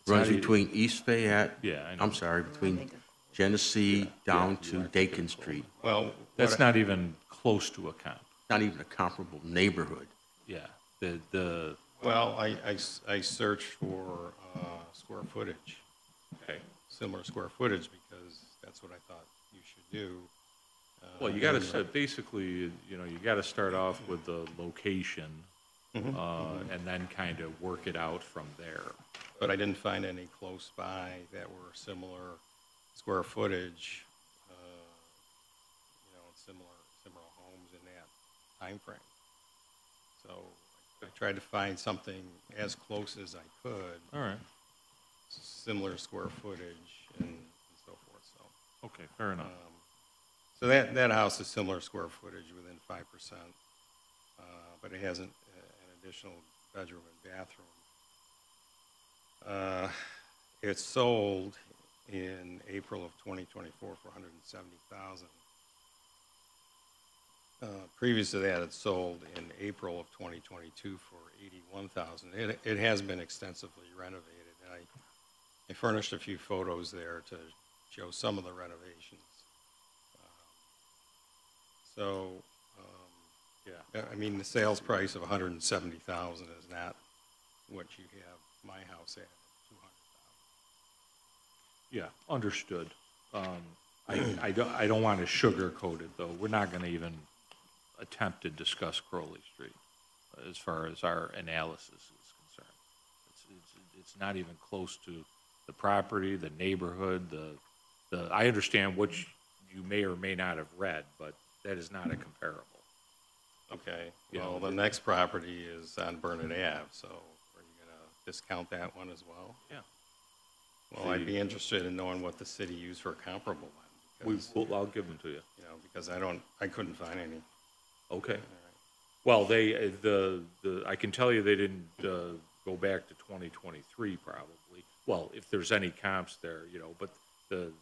not Runs e- between East Fayette. Yeah, I know. I'm sorry, between Genesee down to Dakin Street. Well, That's not even close to a comp. Not even a comparable neighborhood. Yeah, the, well, I searched for square footage, okay. similar square footage, because that's what I thought you should do. Well, you gotta, basically, you know, you gotta start off with the location, and then kind of work it out from there. But I didn't find any close by that were similar square footage, similar homes in that time frame. So I I tried to find something as close as I could, All right, similar square footage and so forth, so. okay, fair enough. So that house is similar square footage within 5%, but it has an additional bedroom and bathroom. It sold in April of 2024 for $170,000. Previous to that, it sold in April of 2022 for $81,000. It has been extensively renovated, and I furnished a few photos there to show some of the renovations. So, Yeah, I mean, the sales price of $170,000 is not what you have my house at $200,000. yeah, understood. I don't want to sugarcoat it, though. We're not going to even attempt to discuss Crowley Street as far as our analysis is concerned. It's not even close to the property, the neighborhood, I understand what you may or may not have read, but that is not a comparable. Okay, Yeah. well, the next property is on Burnett Ave, so are you gonna discount that one as well? Yeah. Well, I'd be interested in knowing what the city used for a comparable one, because, I'll give them to you. you know, because I couldn't find any. Okay. Well, I can tell you they didn't go back to 2023 probably. Well, if there's any comps there, but the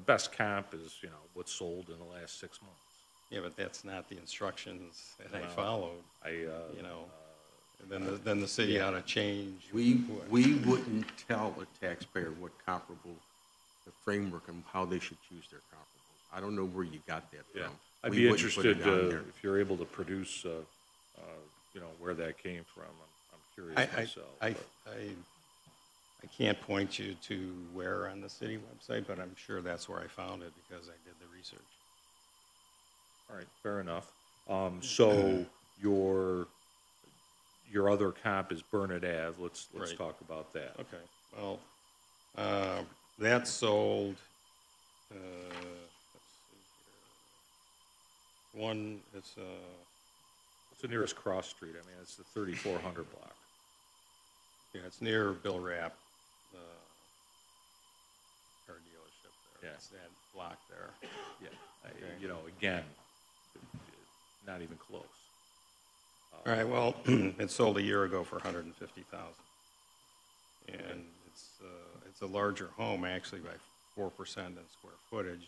best comp is, what's sold in the last 6 months. Yeah, but that's not the instructions that I Well, followed, you know. And then the city ought to change. We wouldn't tell a taxpayer what comparable, the framework and how they should choose their comparables. I don't know where you got that Yeah, from. I'd We be wouldn't put interested it on there. if you're able to produce, where that came from. I'm curious myself. I can't point you to where on the city website, but I'm sure that's where I found it because I did the research. All right, fair enough. So your other comp is Burnett Ave. Let's Right. talk about that. Okay, well, that sold, let's see here. One, it's, What's the nearest cross street? I mean, it's the 3400 block. yeah, it's near Bill Rapp, car dealership there. Yeah. It's that block there. Yeah, Okay. again, not even close. All right, well, it sold a year ago for $150,000. And it's a larger home, actually, by 4% in square footage.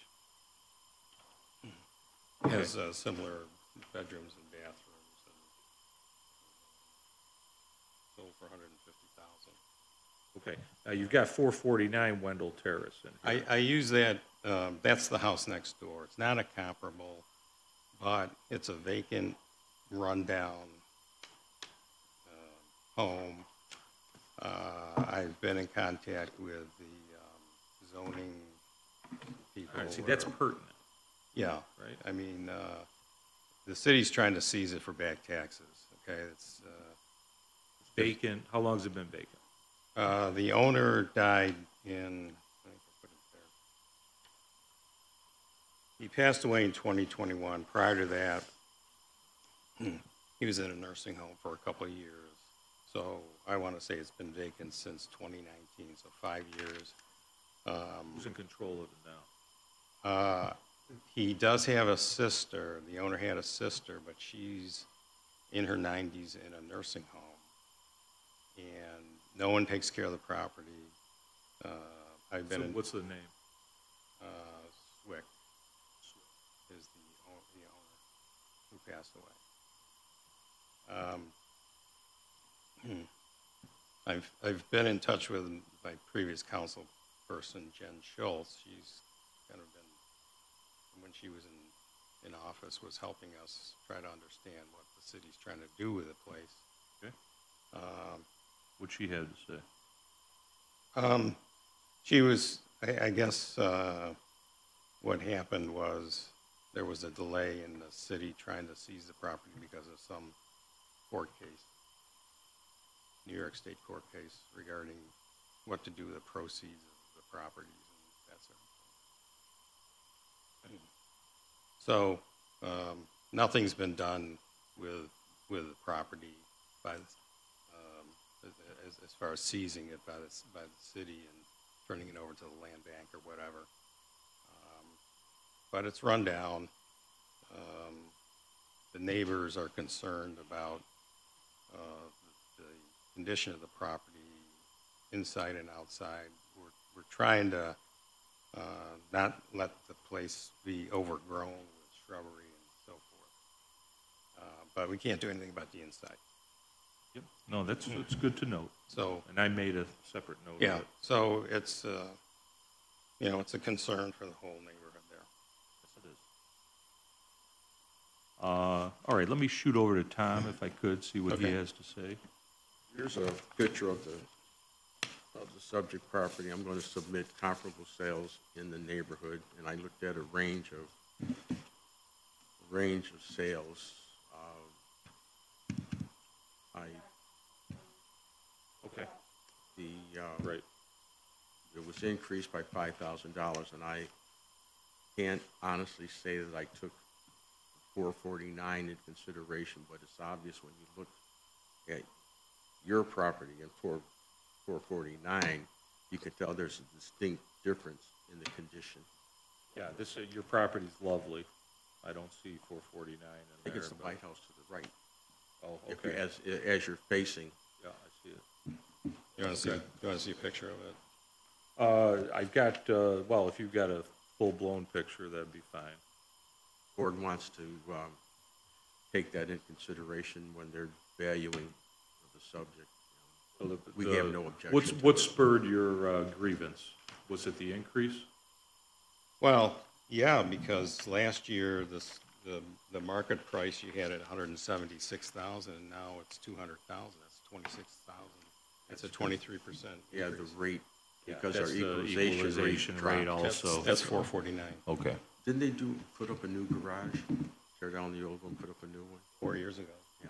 It has similar bedrooms and bathrooms, and sold for $150,000. Okay, now you've got 449 Wendell Terrace in here. I use that, that's the house next door. It's not a comparable, but it's a vacant, rundown home. I've been in contact with the zoning people. All right, see, that's pertinent. Yeah. Right. I mean, the city's trying to seize it for back taxes, okay? It's, Vacant, how long has it been vacant? the owner died in, I think I put it there. He passed away in 2021. Prior to that, he was in a nursing home for a couple of years. So I want to say it's been vacant since 2019, so 5 years. Who's in control of it now? He does have a sister. The owner had a sister, but she's in her 90s in a nursing home. And no one takes care of the property. I've been So in, what's the name? Swick is the owner who passed away. I've been in touch with my previous council person, Jen Schultz. She's kind of been, when she was in office, was helping us try to understand what the city's trying to do with the place. Okay. What she had to say? She was, I guess, what happened was there was a delay in the city trying to seize the property because of some court case, New York State court case regarding what to do with the proceeds of the properties and that sort of thing. So nothing's been done with the property, by the, as far as seizing it by the city and turning it over to the land bank or whatever. But it's run down. The neighbors are concerned about the condition of the property, inside and outside. We're trying to not let the place be overgrown with shrubbery and so forth. But we can't do anything about the inside. Yep. No, that's good to note. So, And I made a separate note yeah, of it. so it's, you know, it's a concern for the whole neighborhood there. Yes, it is. All right, let me shoot over to Tom if I could, see what he Okay. has to say. Here's a picture of the subject property. I'm going to submit comparable sales in the neighborhood, and I looked at a range of sales. Okay. Right. It was increased by $5,000, and I can't honestly say that I took 449 in consideration, but it's obvious when you look at your property and 449, you can tell there's a distinct difference in the condition. Yeah, your property's lovely. I don't see 449 in there. I think it's the but- White House to the right. Oh, If you're- okay. As you're facing. Yeah, I see it. You want to see a picture of it? I've got, well, if you've got a full-blown picture, that'd be fine. Board wants to take that in consideration when they're valuing the subject. So We have no objection to What it. spurred your grievance? Was it the increase? Well, yeah, because last year, the market price you had at 176,000, and now it's 200,000, that's 26,000. That's a 23% Yeah, the rate, Yeah, because our that's the equalization rate dropped. also. That's 449, Okay. Didn't they put up a new garage? Tear down the old one, put up a new one? 4 years ago. Yeah.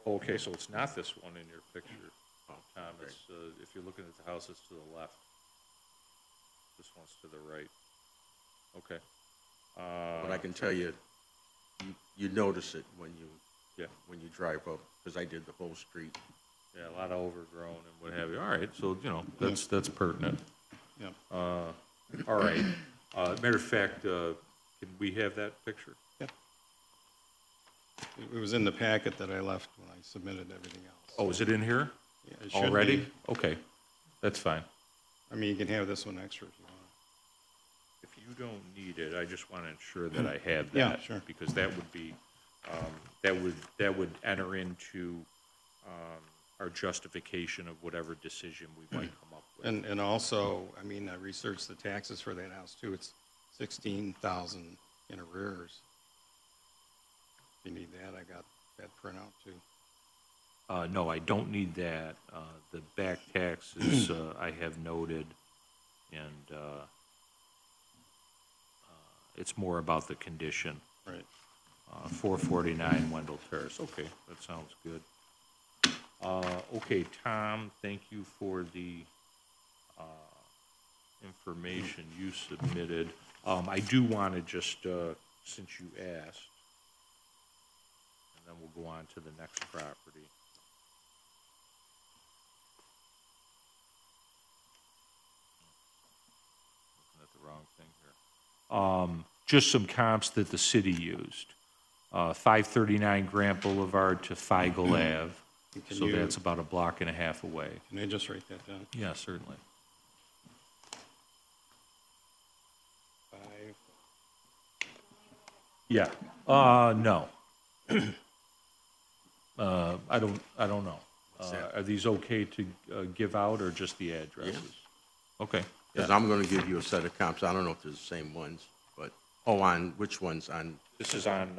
Okay, so it's not this one in your picture, Oh, Tom. great. It's, if you're looking at the house, it's to the left. This one's to the right. Okay. But I can tell you, you notice it when Yeah, you drive up, because I did the whole street. yeah, a lot of overgrown and what have you. All right, so, you know, that's pertinent. Yeah. All right. Matter of fact, can we have that picture? Yeah. It was in the packet that I left when I submitted everything else. Oh, is it in here Yeah, it should already? be. Okay, that's fine. I mean, you can have this one extra if you want. If you don't need it, I just want to ensure that I have Yeah, that. sure. Because that would be, that would enter into our justification of whatever decision we might come up with. And also, I mean, I researched the taxes for that house too. It's 16,000 in arrears. If you need that, I got that printout too. No, I don't need that. The back taxes, I have noted, and it's more about the condition. Right. 449 Wendell Terrace. Okay, that sounds good. Okay, Tom, thank you for the information you submitted. I do want to just, since you asked, and then we'll go on to the next property. Looking at the wrong thing here. Just some comps that the city used. 539 Grant Boulevard to Feigl Ave. Can So you- that's about a block and a half away. Can I just write that down? Yeah, certainly. 5. Yeah, no. I don't know. Are these okay to give out or just the addresses? Okay. Because I'm going to give you a set of comps. I don't know if they're the same ones, but, on which ones? On, This is on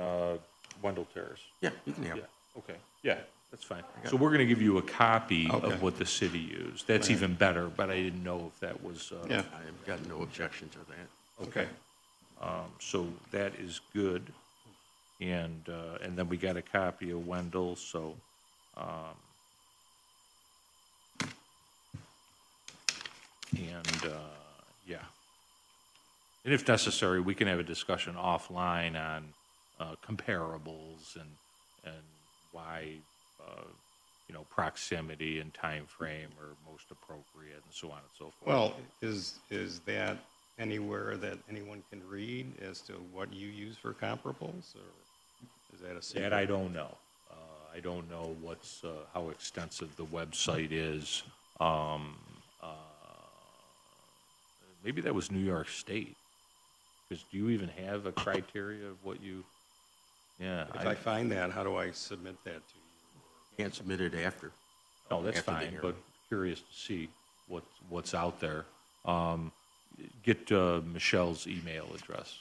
Wendell Terrace. yeah, you can have Yeah, it. okay, yeah, that's fine. So we're going to give you a copy Okay. of what the city used. That's even better, but I didn't know if that was. Yeah. I've got no objection to that. Okay. So that is good. And then we got a copy of Wendell, so, yeah. And if necessary, we can have a discussion offline on comparables and why, proximity and time frame are most appropriate and so on and so forth. Well, is that anywhere that anyone can read as to what you use for comparables, or is that a secret? That I don't know. I don't know how extensive the website is. Maybe that was New York State. Because do you even have a criteria of what you, yeah. If I find that, how do I submit that to you? Can't submit it after. No, that's after the fine, hearing. but curious to see what's out there. Get Michelle's email address.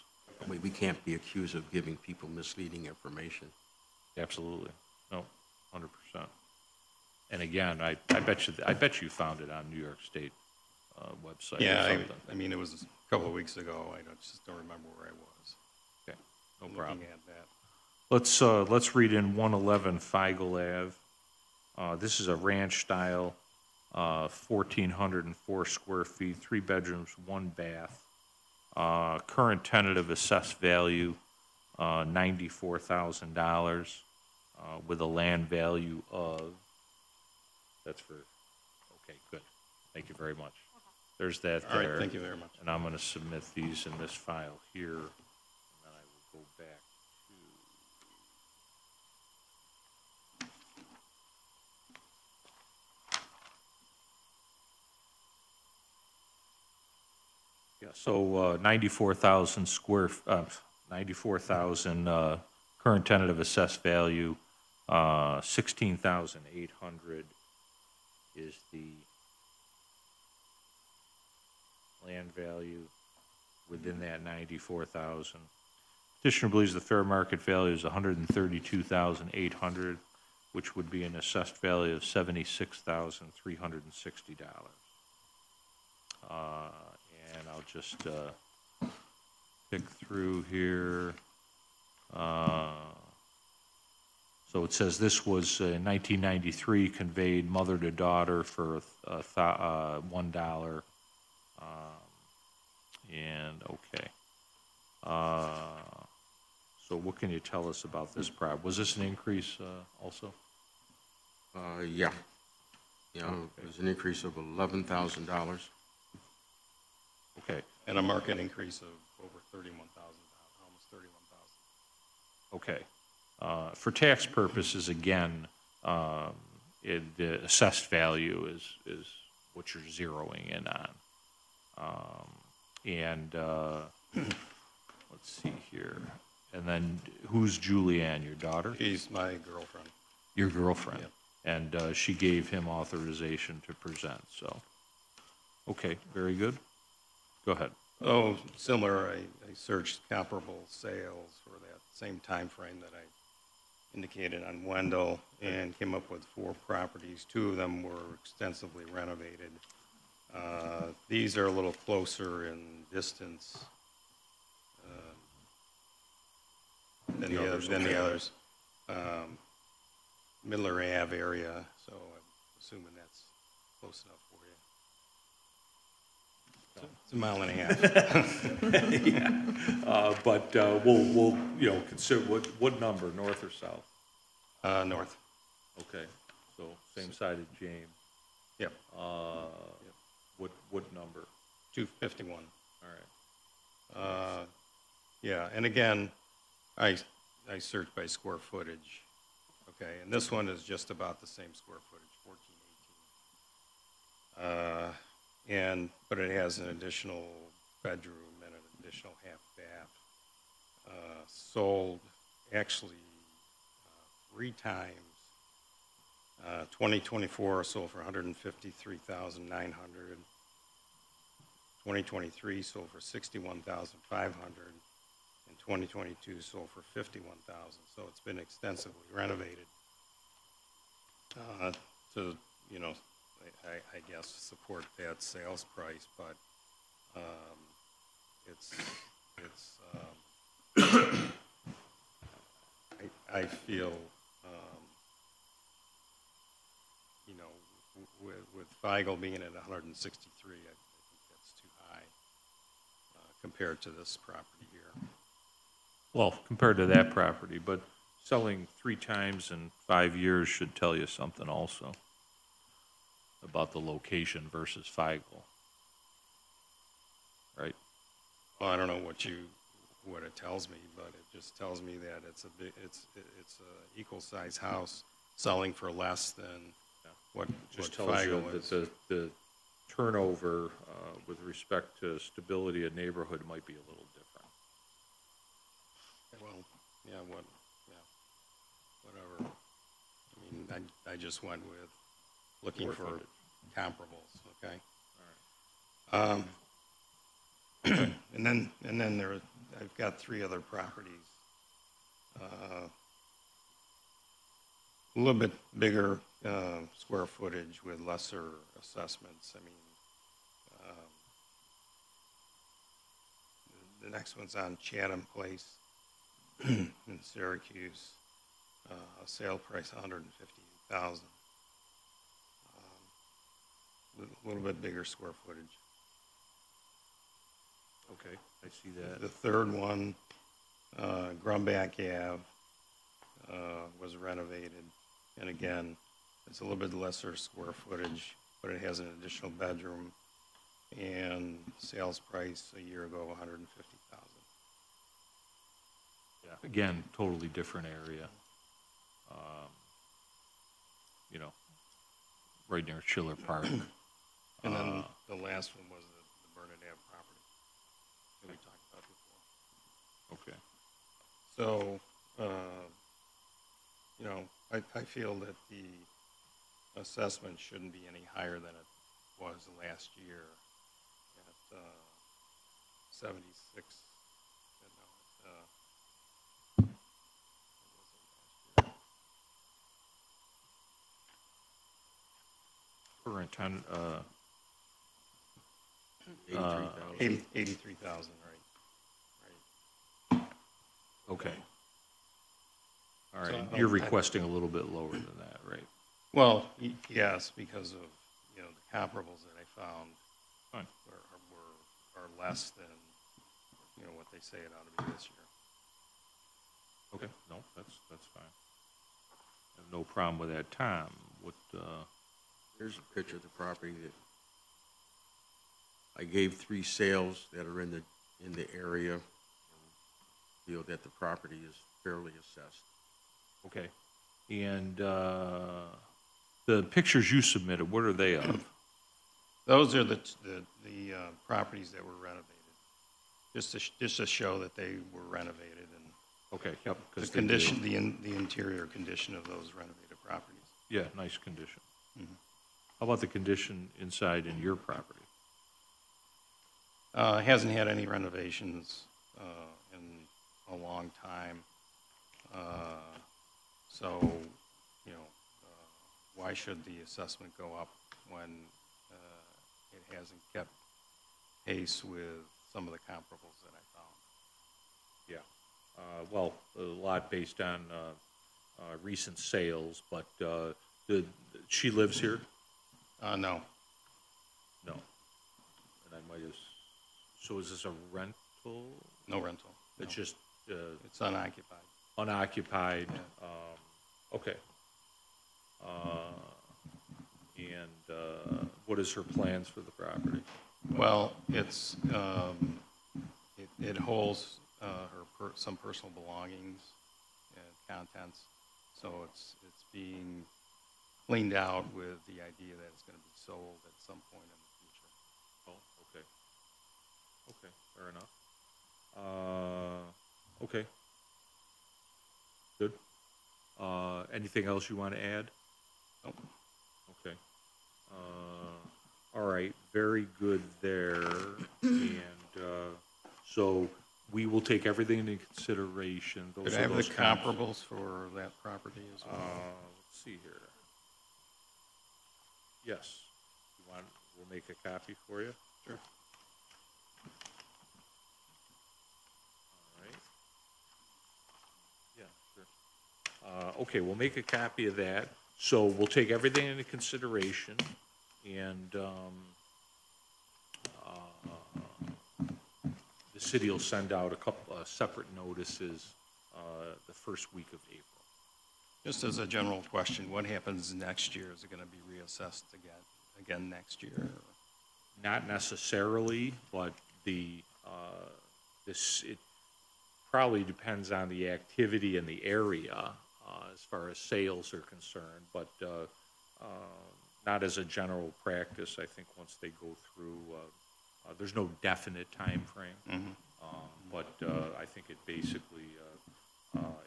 We can't be accused of giving people misleading information. Absolutely. No, 100%. And again, I bet you found it on New York State website or Yeah, something. I mean, it was a couple of weeks ago. I just don't remember where I was. Okay, no problem. Looking at that. Let's read in 111 Feigl Ave. This is a ranch style, 1,404 square feet, 3 bedrooms, 1 bath. Current tentative assessed value, $94,000, with a land value of, okay, good. Thank you very much. There's that All there. right, thank you very much. And I'm going to submit these in this file here, and then I will go back to. Yeah, so 94,000 current tentative assessed value, 16,800 is the land value within that 94,000. Petitioner believes the fair market value is 132,800, which would be an assessed value of $76,360. And I'll just pick through here. So it says this was in 1993 conveyed mother to daughter for $1. And okay. So what can you tell us about this property? Was this an increase also? Yeah. Yeah, it was an increase of $11,000. Okay. And a market increase of over 31,000, almost 31,000. Okay. For tax purposes, again, the assessed value is what you're zeroing in on. Let's see here. And then who's Julianne, your daughter? She's my girlfriend. Your girlfriend. Yep. And she gave him authorization to present, so. Okay, very good. Go ahead. Oh, similar, I searched comparable sales for that same time frame that I indicated on Wendell and came up with 4 properties. 2 of them were extensively renovated. These are a little closer in distance than the others. Midler Ave area, so I'm assuming that's close enough for you. It's a mile and a half. But we'll consider, what number, north or south? North. Okay, so same side as James. Yep. What number? 251. All right. Yeah, and again, I searched by square footage. Okay, and this one is just about the same square footage, 1418. But it has an additional bedroom and an additional half bath. Sold actually 3 times. 2024 sold for $153,900. 2023 sold for $61,500. And 2022 sold for $51,000. So it's been extensively renovated to, I guess, support that sales price. But I feel, with Feigl being at 163, I think that's too high compared to this property here. Well, compared to that property, but selling 3 times in 5 years should tell you something also about the location versus Feigl. Right? Well, I don't know what it tells me, but it just tells me that it's a equal size house selling for less than what Just tells you Feigl that is. the turnover with respect to stability of neighborhood might be a little different. Well, yeah, whatever. I mean, I just went with looking for Square comparables, okay? And then I've got 3 other properties. A little bit bigger square footage with lesser assessments. I mean, the next one's on Chatham Place in Syracuse. Sale price $158,000. A little bit bigger square footage. Okay, I see that. The third one, Grumback Ave, was renovated. And again, it's a little bit lesser square footage, but it has an additional bedroom. And sales price a year ago, $150,000. Yeah, again, totally different area. You know, right near Schiller Park. And then the last one was the Burnett Ave property that we talked about before. Okay. So, you know, I feel that the assessment shouldn't be any higher than it was last year at 76. Current ten, 83,000. 83,000, right? okay. All So, right, you're requesting a little bit lower than that, right? Well, yes, because of, you know, the comparables that I found Fine. are less than, you know, what they say it ought to be this year. Okay, no, that's fine. I have no problem with that. Tom, what, Here's a picture of the property that I gave 3 sales that are in the area. And feel that the property is fairly assessed. okay. And the pictures you submitted, what are they of? Those are the properties that were renovated, just to show that they were renovated and Okay, yep. the 'cause they do. condition, the interior condition of those renovated properties. Yeah, nice condition. How about the condition inside in your property? Hasn't had any renovations in a long time. So, you know, why should the assessment go up when it hasn't kept pace with some of the comparables that I found? Yeah. Well, a lot based on recent sales, but she lives here? No, No. And I might have, so is this a rental? no rental. No. It's just It's unoccupied. unoccupied? Okay. And what is her plans for the property? Well, it's, it holds some personal belongings and contents, so it's being cleaned out with the idea that it's going to be sold at some point in the future. Oh, okay. Okay, fair enough. Okay. Good. Anything else you want to add? Nope. Okay. All right, very good there. And so we will take everything into consideration. Could I have the comparables for that property as well? Let's see here. Yes. We'll make a copy for you? Sure. All right. Yeah, sure. Okay, we'll make a copy of that. So we'll take everything into consideration, and the city will send out a couple separate notices the first week of April. Just as a general question, what happens next year? Is it going to be reassessed again next year? or- Not necessarily, but it probably depends on the activity in the area as far as sales are concerned, but not as a general practice. I think once they go through, there's no definite time frame, but I think it basically,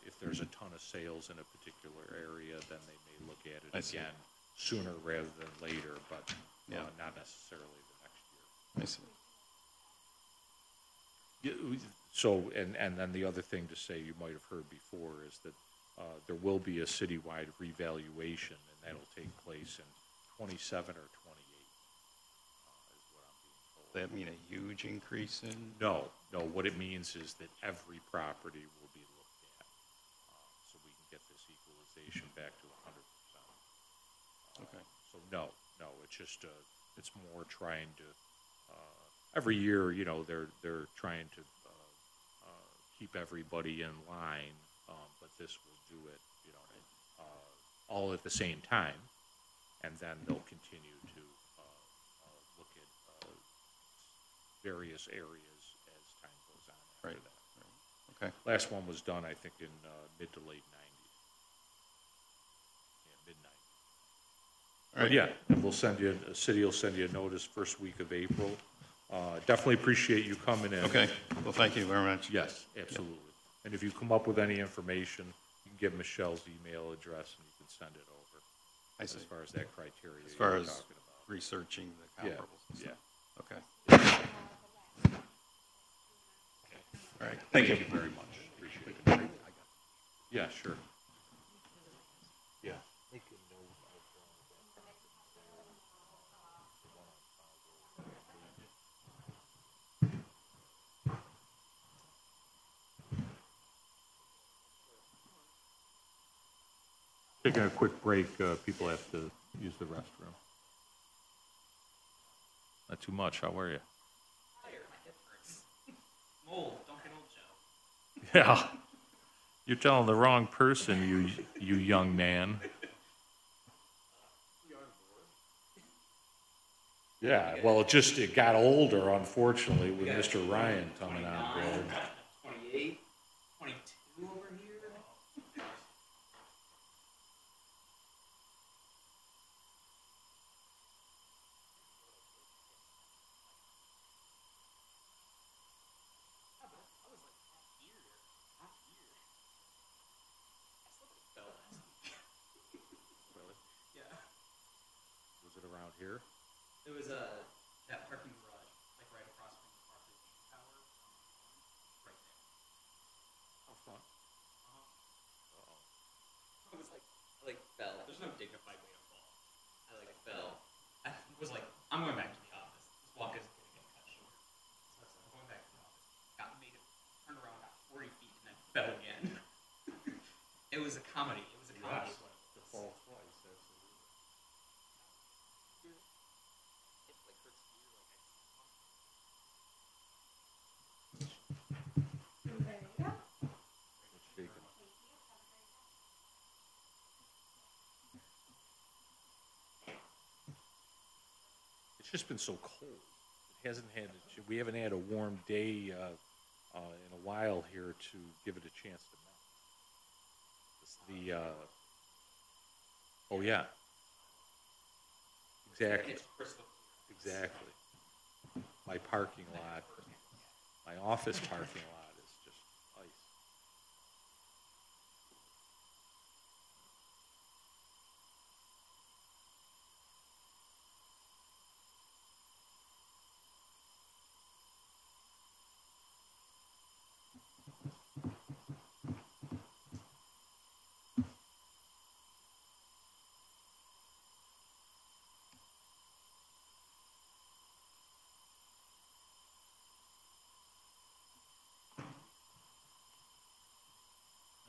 if there's a ton of sales in a particular area, then they may look at I it see. again sooner rather than later, but Yeah. not necessarily the next year. I see. So, and then the other thing to say you might have heard before is that there will be a citywide revaluation, and that'll take place in 27 or 28, is what I'm being told. Does that mean a huge increase in? No, what it means is that every property will be looked at, so we can get this equalization back to 100%. Okay. So no, it's just, it's more trying to, every year, they're trying to keep everybody in line, but this will do it, all at the same time, and then they'll continue to look at various areas as time goes on after Right. that. Okay. Last one was done, I think, in mid to late 90s. Yeah, mid-90s. All right. But yeah, and the city will send you a notice first week of April. Definitely appreciate you coming in. Okay. Well, thank you very much. Yes, absolutely. And if you come up with any information, you can give Michelle's email address and you can send it over. I see. As far as that criteria As you far were as talking about. researching the Yeah, comparables and stuff. Okay. All right. Thank you. Very much. Appreciate it. Yeah, sure. Yeah. Taking a quick break, people have to use the restroom. Not too much, how are you? Mold, don't get old, Joe. Yeah, you're telling the wrong person, you young man. Yeah, well, it got older, unfortunately, with Mr. Ryan coming on board. 28, 22 over here. Was it around here? It was that parking garage, like right across from the Parker Beach Tower, right there. How fun. I was like, fell. There's no dignified way to fall. I fell. I was like, I'm going back to the office. This walk is gonna get cut short. So I was like, I'm going back to the office. Made it, turned around, got 40 feet, and then fell again. It was a comedy. It was a comedy. To fall twice, absolutely. It like hurts here, like There you go. It's shaking. It's just been so cold. We haven't had a warm day in a while here to give it a chance to melt. Oh yeah. Exactly, it's crystal clear. exactly. My parking lot, my office parking lot is just ice.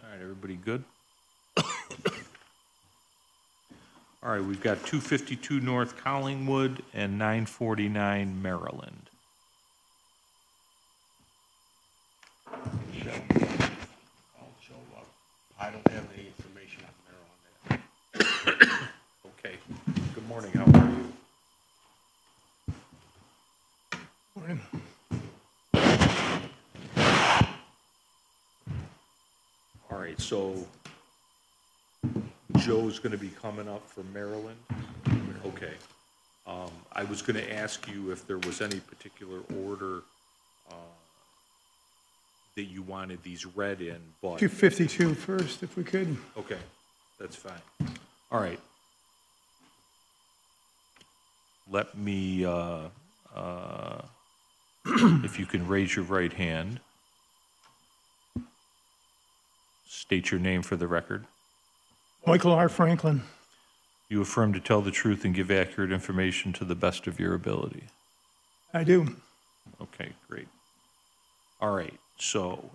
All right, everybody good? All right, we've got 252 North Collingwood and 949 Maryland. I don't have any information on Maryland. Morning, how are you? All right, so Joe's going to be coming up from Maryland? Okay. I was going to ask you if there was any particular order that you wanted these read in, but... 252 first, if we could. Okay, that's fine. All right. Let me, if you can raise your right hand. State your name for the record. Michael R. Franklin. You affirm to tell the truth and give accurate information to the best of your ability. I do. Okay, great. All right, so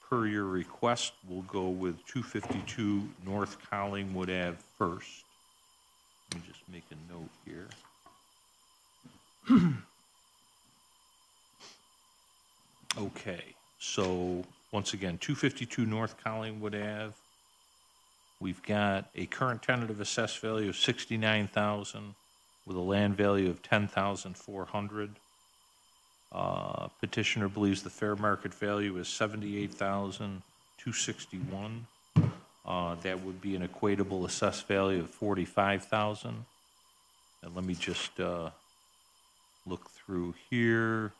per your request, we'll go with 252 North Collingwood Ave first. Let me just make a note here. Okay, so once again, 252 North Collingwood Ave. We've got a current tentative assessed value of $69,000 with a land value of $10,400. Petitioner believes the fair market value is $78,261. That would be an equatable assessed value of $45,000. And let me just look through here.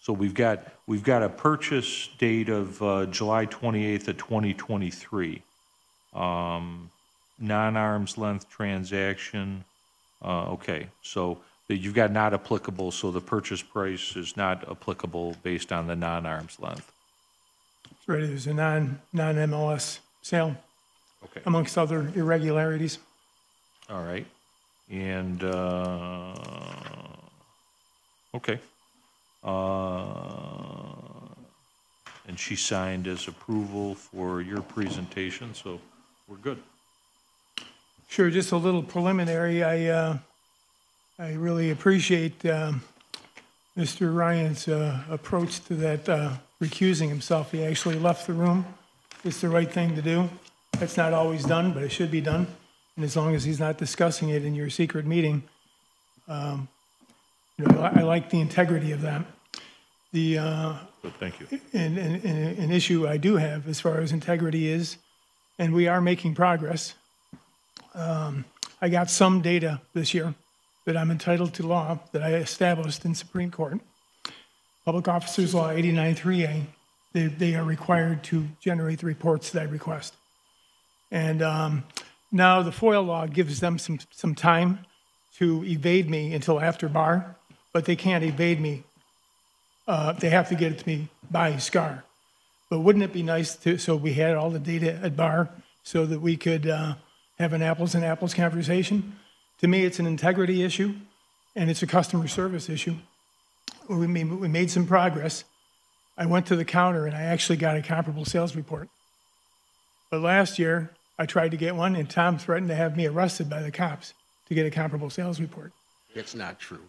So we've got a purchase date of July 28th of 2023. Non-arm's length transaction. Okay, so you've got not applicable, so the purchase price is not applicable based on the non-arm's length. Right, it was a non-MLS sale, Okay. amongst other irregularities. All right. And, okay. And she signed as approval for your presentation, so we're good. Sure, just a little preliminary. I really appreciate Mr. Ryan's approach to that recusing himself. He actually left the room. It's the right thing to do. That's not always done, but it should be done. And as long as he's not discussing it in your secret meeting, I like the integrity of that. Good, thank you. An issue I do have as far as integrity is, and we are making progress. I got some data this year that I'm entitled to law that I established in Supreme Court. Public Officers Law 89-3A, they are required to generate the reports that I request. And now the FOIL law gives them some time to evade me until after bar, but they can't evade me. They have to get it to me by SCAR. But wouldn't it be nice so we had all the data at bar so that we could have an apples and apples conversation? To me, it's an integrity issue, and it's a customer service issue. We made some progress. I went to the counter, and I actually got a comparable sales report. But last year, I tried to get one, and Tom threatened to have me arrested by the cops to get a comparable sales report. It's not true.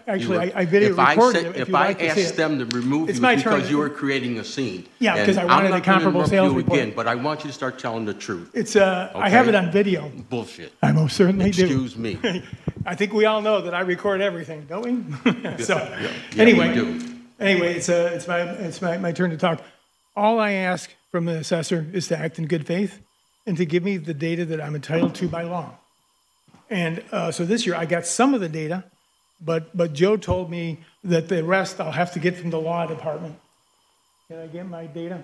Actually, I video recorded it. If I asked them to remove you because you were creating a scene. Yeah, because I wanted a comparable sales report. Again, but I want you to start telling the truth. It's I have it on video. Bullshit. I most certainly do. Excuse me. I think we all know that I record everything, don't we? So, Yeah, anyway, we do. anyway, it's my turn to talk. All I ask from the assessor is to act in good faith and to give me the data that I'm entitled to by law. And so this year I got some of the data, but Joe told me that the rest I'll have to get from the law department. Can I get my data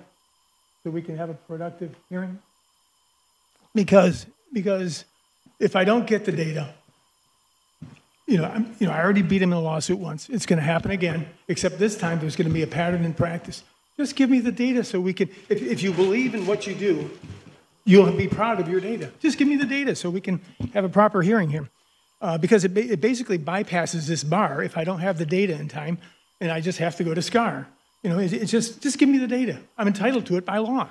so we can have a productive hearing? Because if I don't get the data, I already beat him in a lawsuit once. It's going to happen again, except this time there's going to be a pattern in practice. Just give me the data so we can, if you believe in what you do, you'll be proud of your data. Just give me the data so we can have a proper hearing here. Because it basically bypasses this bar if I don't have the data in time and I just have to go to SCAR. It's just give me the data. I'm entitled to it by law.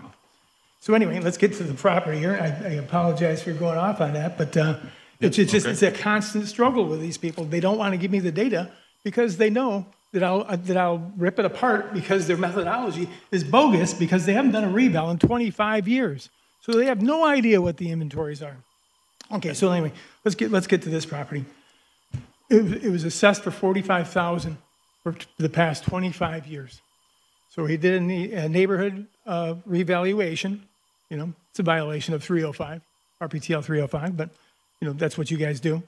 So anyway, let's get to the property here. I apologize for going off on that, but it's a constant struggle with these people. They don't want to give me the data because they know that I'll rip it apart because their methodology is bogus because they haven't done a reval in 25 years. So they have no idea what the inventories are. Okay, so anyway, let's get to this property. It was assessed for $45,000 for the past 25 years. So he did a neighborhood revaluation. You know, it's a violation of 305, RPTL 305, but you know that's what you guys do.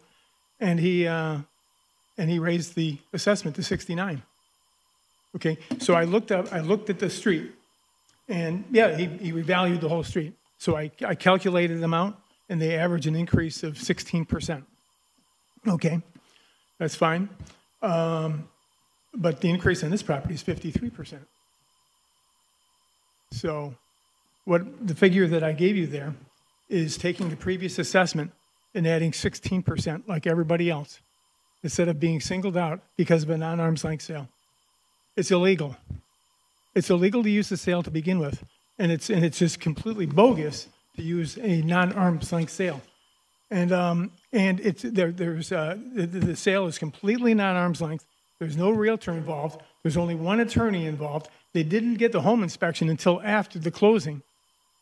And he raised the assessment to 69. Okay, so I looked at the street, and yeah, he revalued the whole street. So I calculated the amount, and they average an increase of 16%. Okay, that's fine. But the increase on this property is 53%. So what the figure that I gave you there is taking the previous assessment and adding 16% like everybody else, instead of being singled out because of a non-arm's length sale. It's illegal. It's illegal to use the sale to begin with, and it's just completely bogus to use a non-arm's length sale. And the sale is completely non-arm's length. There's no realtor involved. There's only one attorney involved. They didn't get the home inspection until after the closing.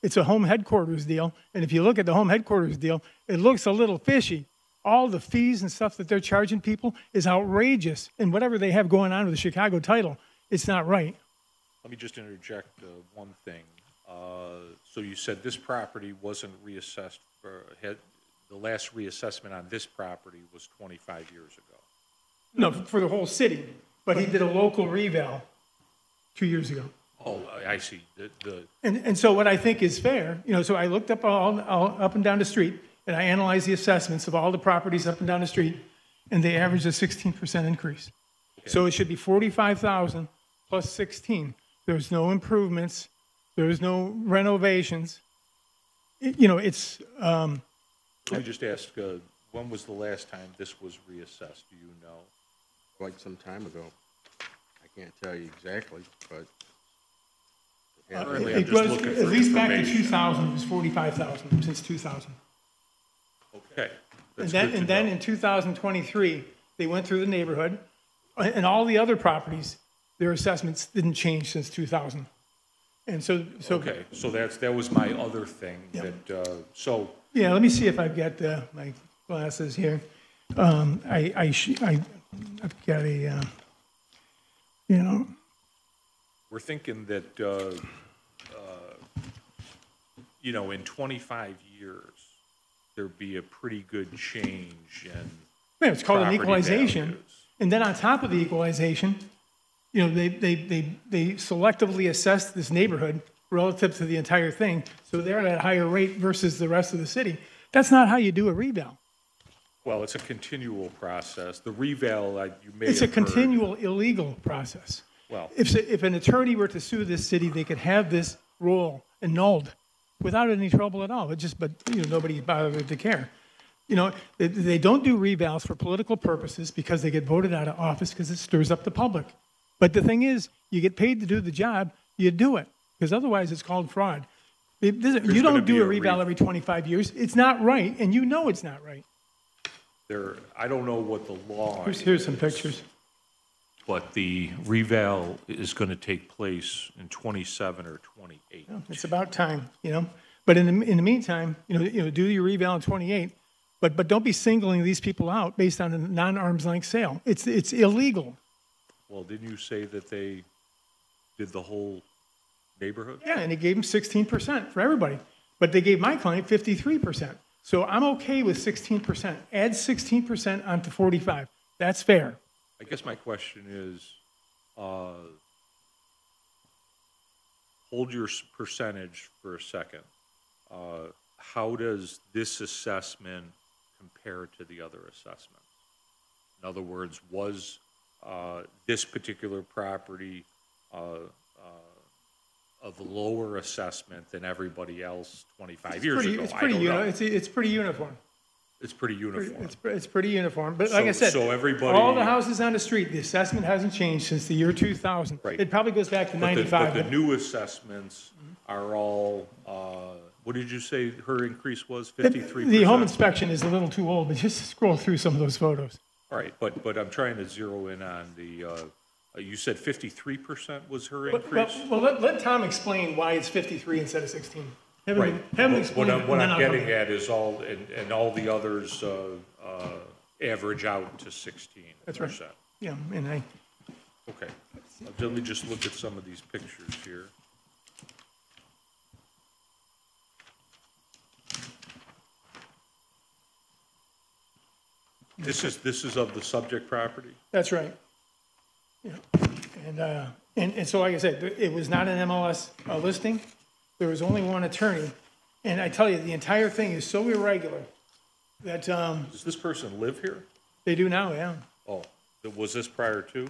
It's a home headquarters deal, and if you look at the home headquarters deal, it looks a little fishy. All the fees and stuff that they're charging people is outrageous, and whatever they have going on with the Chicago title, it's not right. Let me just interject one thing. So you said this property wasn't reassessed, the last reassessment on this property was 25 years ago. No, for the whole city, but he did a local reval 2 years ago. Oh, I see. And so what I think is fair, you know, so I looked up all up and down the street, and I analyzed the assessments of all the properties up and down the street, and they averaged a 16% increase. Okay. So it should be 45,000 plus 16. There's no improvements. There's no renovations. You know, it's... Let me just ask, when was the last time this was reassessed? Do you know? Quite some time ago. I can't tell you exactly, but... it was, at least back to 2000, it was 45,000 since 2000. Okay. And then in 2023, they went through the neighborhood, and all the other properties, their assessments didn't change since 2000. And so okay, so that was my other thing. Yeah. So yeah, let me see if I've got my glasses here. I've got a you know. We're thinking that you know, in 25 years there'd be a pretty good change in Yeah, it's called an property equalization. values. And then on top of the equalization, you know, they selectively assessed this neighborhood relative to the entire thing, so they're at a higher rate versus the rest of the city. That's not how you do a reval. Well, it's a continual process. The reval, you may It's a have heard- continual illegal process. Well, If an attorney were to sue this city, they could have this rule annulled without any trouble at all. But you know, nobody bothered to care. You know, they don't do revals for political purposes because they get voted out of office because it stirs up the public. But the thing is, you get paid to do the job, you do it, because otherwise it's called fraud. You gonna don't be do a a reval every 25 years. It's not right, and you know it's not right. I don't know what the law is. Here's some pictures. But the reval is going to take place in 27 or 28. It's about time, you know. But in the meantime, you know, do your reval in 28, but don't be singling these people out based on a non-arm's length sale. It's illegal. Well, didn't you say that they did the whole neighborhood? Yeah, and they gave them 16% for everybody, but they gave my client 53%. So I'm okay with 16%. Add 16% onto 45. That's fair. I guess my question is, hold your percentage for a second. How does this assessment compare to the other assessments? In other words, was this particular property of lower assessment than everybody else 25 years ago? It's pretty uniform. It's pretty uniform. It's pretty uniform. It's pretty uniform. But like I said, so everybody, all the houses on the street, the assessment hasn't changed since the year 2000. Right. It probably goes back to 95. But the new assessments are all, what did you say her increase was, 53%? The home inspection is a little too old, but just scroll through some of those photos. All right, but I'm trying to zero in on the, you said 53% was her increase? Well, let Tom explain why it's 53 instead of 16. Have Right. him, have him What explain it, I'm, and what then I'm I'll come getting back. at is all, and all the others average out to 16%. That's right. Yeah, and Okay. Let me just look at some of these pictures here. This is of the subject property? that's right. Yeah, and so like I said, it was not an MLS listing. There was only one attorney. And I tell you, the entire thing is so irregular that, Does this person live here? they do now, yeah. Oh, was this prior to?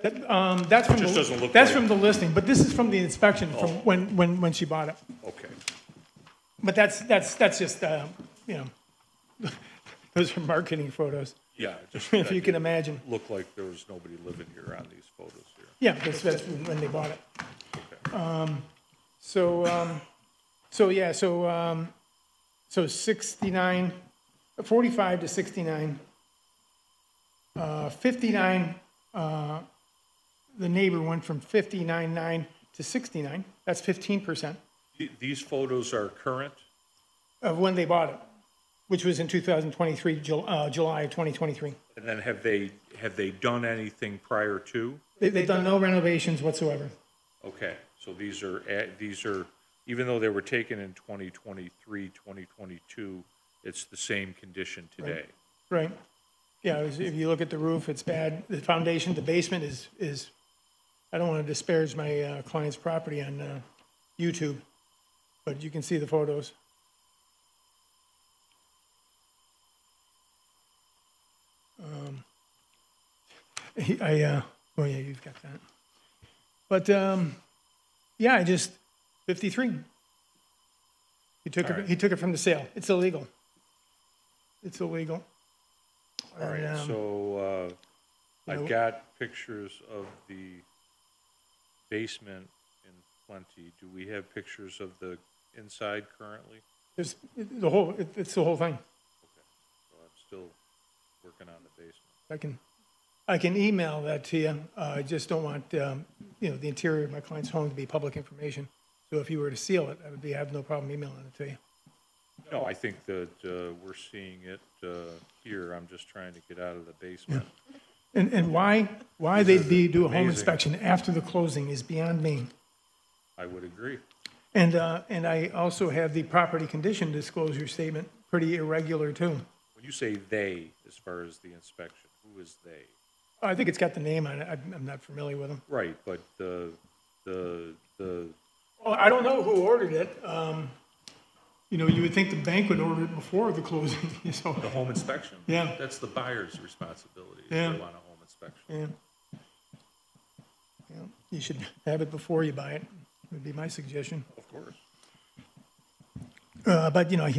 That's from, Just doesn't look that's like- from the listing, but this is from the inspection from Oh. when she bought it. Okay. But that's just, you know, those are marketing photos, Yeah, just. if you can imagine. Looked like there was nobody living here on these photos here. Yeah, that's when they bought it. Okay. So 69, 45 to 69, 59, the neighbor went from 59.9 to 69. That's 15% These photos are current? of when they bought it, which was in 2023, July of 2023. And then have they done anything prior to? They've done no renovations whatsoever. Okay, so these are, even though they were taken in 2023, 2022, it's the same condition today. Right. Yeah, if you look at the roof, it's bad. The foundation, the basement is, I don't want to disparage my client's property on YouTube, but you can see the photos. Oh yeah, you've got that. But, yeah, 53. He took it from the sale. It's illegal. It's illegal. All right, And, so I've know- got pictures of the basement in plenty. Do we have pictures of the inside currently? There's the whole, it's the whole thing. Okay, so I'm still working on the basement. I can email that to you. I just don't want, you know, the interior of my client's home to be public information. So if you were to seal it, I have no problem emailing it to you. No, I think that we're seeing it here. I'm just trying to get out of the basement. And why they'd do a home amazing. inspection after the closing is beyond me. I would agree. And I also have the property condition disclosure statement, pretty irregular too. When you say "they," as far as the inspection, who is they? I think it's got the name on it. I'm not familiar with them. Right, but the Well, I don't know who ordered it. You know, you would think the bank would order it before the closing, so, the home inspection? Yeah. That's the buyer's responsibility, if Yeah. they want a home inspection. yeah. Yeah, you should have it before you buy it, would be my suggestion. Of course. But, you know,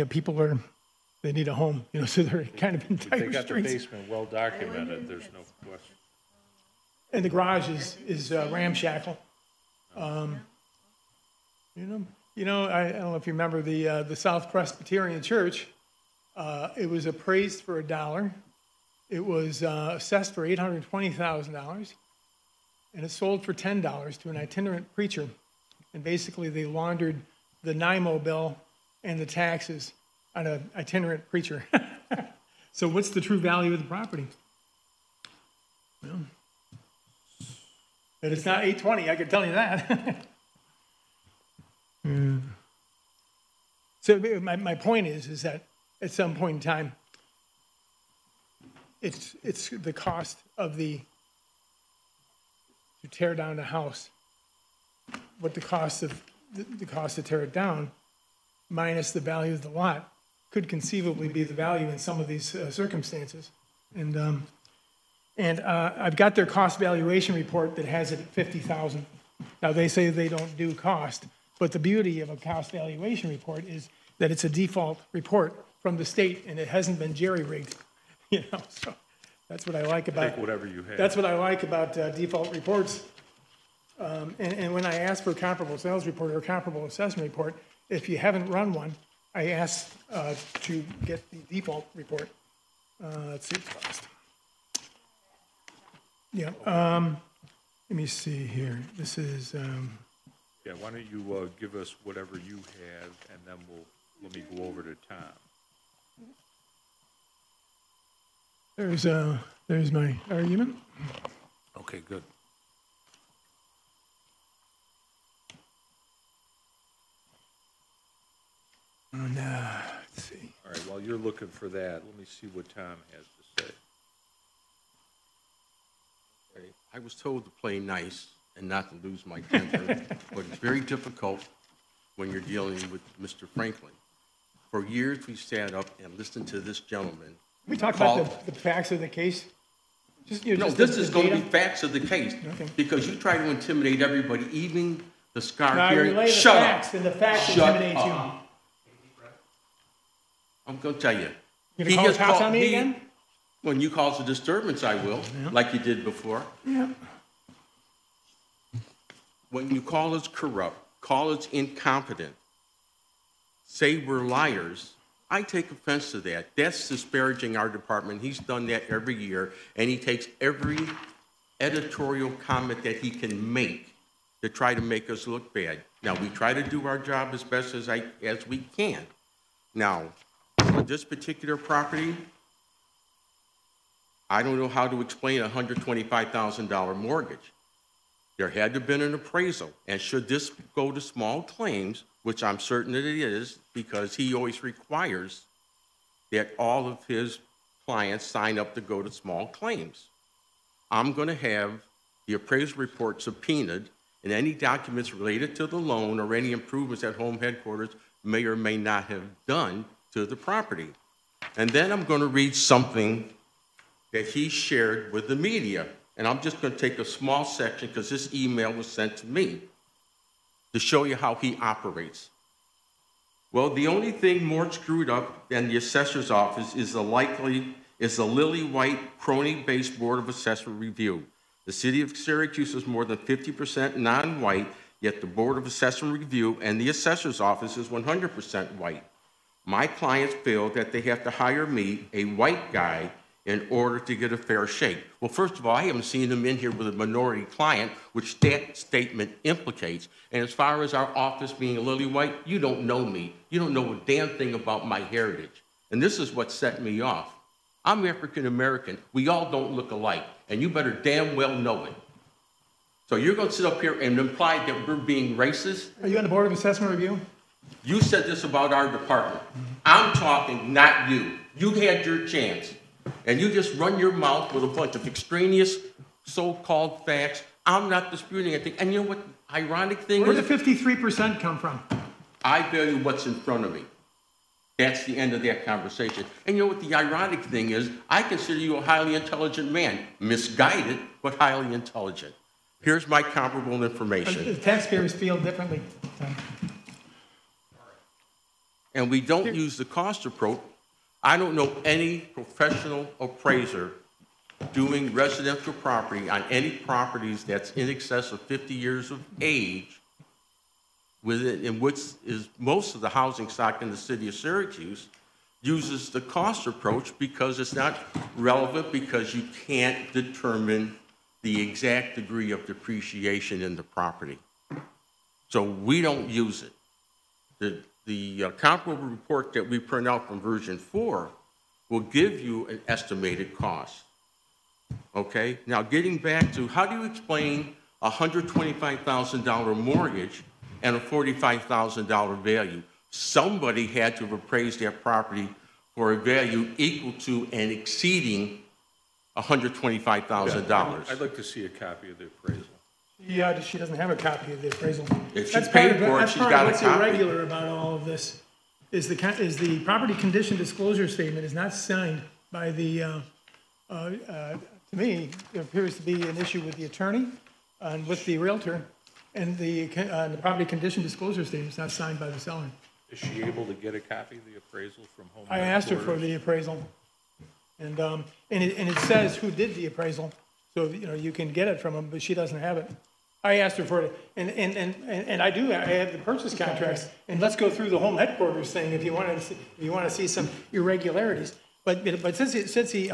they need a home, you know, so they're kind of in If they dire got the straits. basement well documented, there's no question. And the garage is ramshackle. You know, I don't know if you remember the South Presbyterian Church. It was appraised for $1. It was assessed for $820,000, and it sold for $10 to an itinerant preacher. And basically, they laundered the NIMO bill and the taxes on an itinerant preacher. So what's the true value of the property? Well, but it's not 820, I can tell you that. So my point is that at some point in time, it's the cost of to tear down the house, what the cost to tear it down, minus the value of the lot, could conceivably be the value in some of these circumstances. And I've got their cost valuation report that has it at 50,000. Now, they say they don't do cost, but the beauty of a cost valuation report is that it's a default report from the state and it hasn't been jerry-rigged, you know, so that's what I like about. Take whatever you have. That's what I like about default reports. And when I ask for a comparable sales report or a comparable assessment report, if you haven't run one, I ask to get the default report. Let's see what's cost. Yeah, let me see here. This is, Yeah, Yeah, why don't you give us whatever you have, and then let me go over to Tom. There's my argument. Okay, good. And, let's see. All right, while you're looking for that, let me see what Tom has to say. I was told to play nice and not to lose my temper, but it's very difficult when you're dealing with Mr. Franklin. For years, we sat up and listened to this gentleman. We talk about the facts of the case. Just, No, just this the is going to be data. facts of the case, Okay. because you try to intimidate everybody, even the Scar No, I hearing. relay the Shut facts, up. and the facts Shut intimidate you. up. I'm going to tell you. You He gonna call the has cops called- on me he- again? When you cause a disturbance, I will, like you did before. Yeah. When you call us corrupt, call us incompetent, say we're liars, I take offense to that. That's disparaging our department. He's done that every year, and he takes every editorial comment that he can make to try to make us look bad. Now, we try to do our job as best as we can. Now, for this particular property, I don't know how to explain a $125,000 mortgage. There had to have been an appraisal, and should this go to small claims, which I'm certain that it is, because he always requires that all of his clients sign up to go to small claims. I'm going to have the appraisal report subpoenaed, and any documents related to the loan or any improvements that home headquarters may or may not have done to the property. And then I'm going to read something that he shared with the media. And I'm just going to take a small section, because this email was sent to me, to show you how he operates. Well, the only thing more screwed up than the assessor's office is the lily white crony-based Board of Assessor review. The city of Syracuse is more than 50% non-white, yet the Board of Assessor review and the assessor's office is 100% white. My clients feel that they have to hire me, a white guy, in order to get a fair shake. Well, first of all, I haven't seen him in here with a minority client, which that statement implicates. And as far as our office being a lily white, you don't know me. You don't know a damn thing about my heritage. And this is what set me off. I'm African American. We all don't look alike, and you better damn well know it. So you're going to sit up here and imply that we're being racist? Are you on the Board of Assessment Review? You said this about our department. I'm talking, not you. You had your chance. And you just run your mouth with a bunch of extraneous so-called facts. I'm not disputing anything. And you know what the ironic thing Where is? did the 53% come from? I value what's in front of me. That's the end of that conversation. And you know what the ironic thing is? I consider you a highly intelligent man. Misguided, but highly intelligent. Here's my comparable information. The taxpayers feel differently. And we don't use the cost approach. I don't know any professional appraiser doing residential property on any properties that's in excess of 50 years of age, in which is most of the housing stock in the city of Syracuse, uses the cost approach, because it's not relevant, because you can't determine the exact degree of depreciation in the property. So we don't use it. The comparable report that we print out from version 4 will give you an estimated cost. Okay? Now, getting back to how do you explain a $125,000 mortgage and a $45,000 value? Somebody had to have appraised that property for a value equal to and exceeding $125,000. I'd like to see a copy of the appraisal. Yeah, she doesn't have a copy of the appraisal. If she That's paid part of- for it, that's she's part of got a what's copy. irregular about all of this is the property condition disclosure statement is not signed by the, to me, there appears to be an issue with the attorney and with the realtor, and the property condition disclosure statement is not signed by the seller. Is she able to get a copy of the appraisal from home? I asked her for headquarters? the appraisal, and it says who did the appraisal, so, you know, you can get it from them, but she doesn't have it. I asked her for it, and I have the purchase contracts, and let's go through the home headquarters thing if you want to see some irregularities. But since he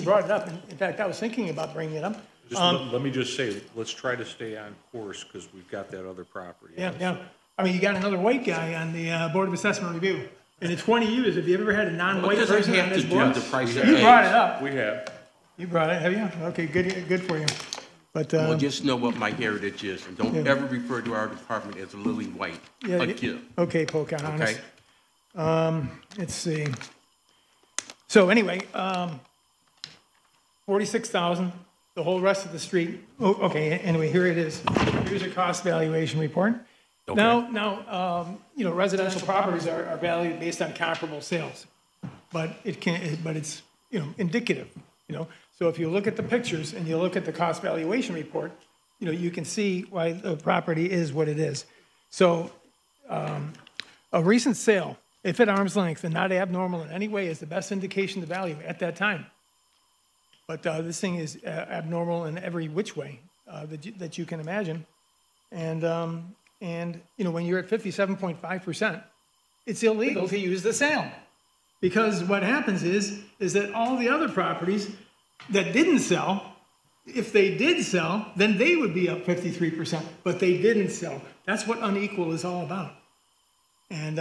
brought it up, in fact, I was thinking about bringing it up. Just let me just say, let's try to stay on course, because we've got that other property. Yeah, yeah. I mean, you got another white guy on the Board of Assessment Review. In the 20 years, have you ever had a non-white What does it person on have this to board? do with the price of You brought it eggs? up. We have. You brought it, have you? Okay, good for you. But, Well, just know what my heritage is, and don't ever refer to our department as lily white yeah, again. okay, Pocahontas. Okay? Let's see. So anyway, 46,000, the whole rest of the street. Oh, okay, anyway, here it is. Here's a cost valuation report. Now, you know, residential properties are valued based on comparable sales, but it's, you know, indicative, you know. So if you look at the pictures and you look at the cost valuation report, you know, you can see why the property is what it is. So, a recent sale, if at arm's length and not abnormal in any way, is the best indication of the value at that time. But this thing is abnormal in every which way that you can imagine. And you know, when you're at 57.5%, it's illegal to use the sale. Because what happens is that all the other properties that didn't sell, if they did sell, then they would be up 53%, but they didn't sell. That's what unequal is all about. And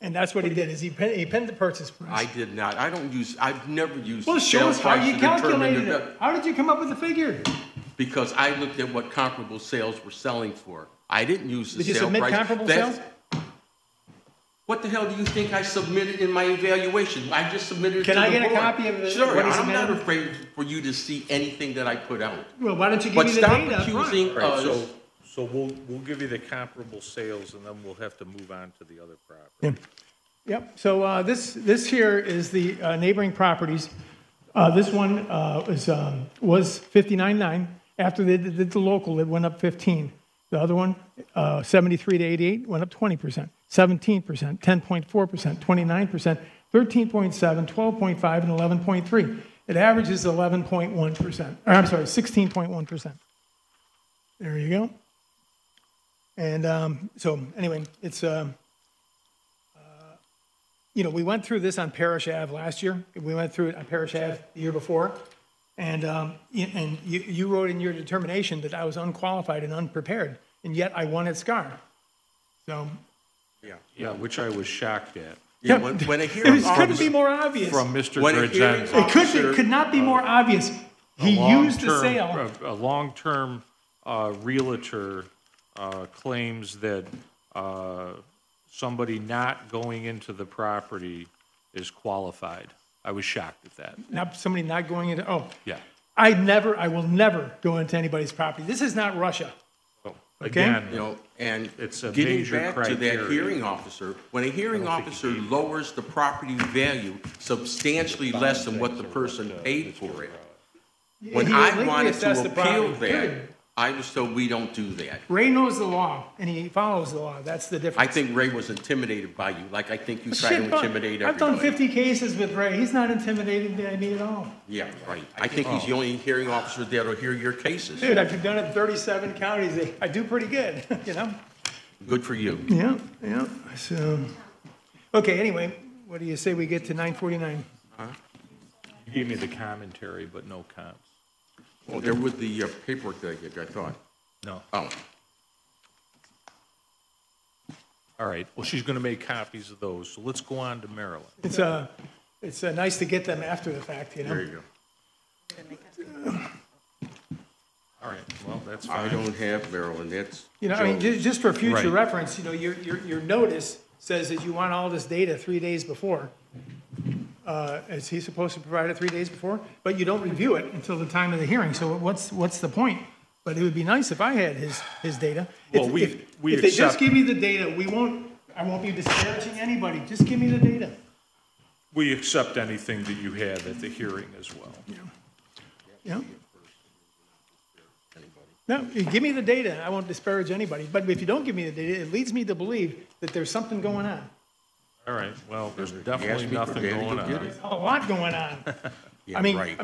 that's what he did, is he pinned the purchase price. I did not. I've never used Well, the show sale us how price you to determine calculated the it. How did you come up with the figure? because I looked at what comparable sales were selling for. I didn't use the Did you sale price. submit comparable That's- sales? What the hell do you think I submitted in my evaluation? I just submitted it Can to I the get a board. copy of Sure, what he I'm not submitted? afraid for you to see anything that I put out. Well, why don't you give But me the stop data up front? accusing All right, us. so we'll give you the comparable sales, and then we'll have to move on to the other property. Yeah. Yep, so this here is the neighboring properties. This one was 59.9. After they did the local, it went up 15. The other one, 73 to 88, went up 20%, 17%, 10.4%, 29%, 13.7, 12.5, and 11.3. It averages 11.1%, or I'm sorry, 16.1%. There you go. And so anyway, it's, you know, we went through this on Parish Ave last year. We went through it on Parish Ave the year before. And you wrote in your determination that I was unqualified and unprepared, and yet I won at SCAR. So, Yeah, which I was shocked at. Yeah, when a it hearing couldn't officer, be more obvious. From Mr. When a hearing Gradzenko. It could not be more obvious. He used the sale. A long-term realtor claims that somebody not going into the property is qualified. I was shocked at that. Not somebody not going into, oh, Yeah. I will never go into anybody's property. This is not Russia. So, again, you know, and It's a getting major back to that criteria. hearing officer, when a hearing officer lowers the property value substantially less than what the person paid for it, when He I illegally wanted assessed to the appeal property, that, period. I was told we don't do that. Ray knows the law, and he follows the law. That's the difference. I think Ray was intimidated by you, like I think you try to Shit, fuck. intimidate I've done everybody. 50 cases with Ray. He's not intimidated by me at all. Yeah, right. I think he's the only hearing officer that'll hear your cases. Dude, I've done it in 37 counties. I do pretty good, you know? Good for you. Yeah, yeah. So, okay, anyway, what do you say we get to 949? you gave me the commentary, but no comps. Well, they're with the paperwork that I get, I thought. No. Oh, All right, well, she's going to make copies of those, so let's go on to Maryland. It's nice to get them after the fact, you know? there you go. All right, well, that's I fine. don't have Maryland, that's You know, I mean, Joe. just for future Right. reference, you know, your notice says that you want all this data 3 days before. Is he supposed to provide it 3 days before? But you don't review it until the time of the hearing, so what's the point? But it would be nice if I had his data. Well, If we they just accept- give me the data, I won't be disparaging anybody, just give me the data. We accept anything that you have at the hearing as well. Yeah. No, you give me the data, I won't disparage anybody, but if you don't give me the data, it leads me to believe that there's something going on. All right, well, there's Ask definitely me for nothing data, going go get on. it. A lot going on. Yeah, I mean, right.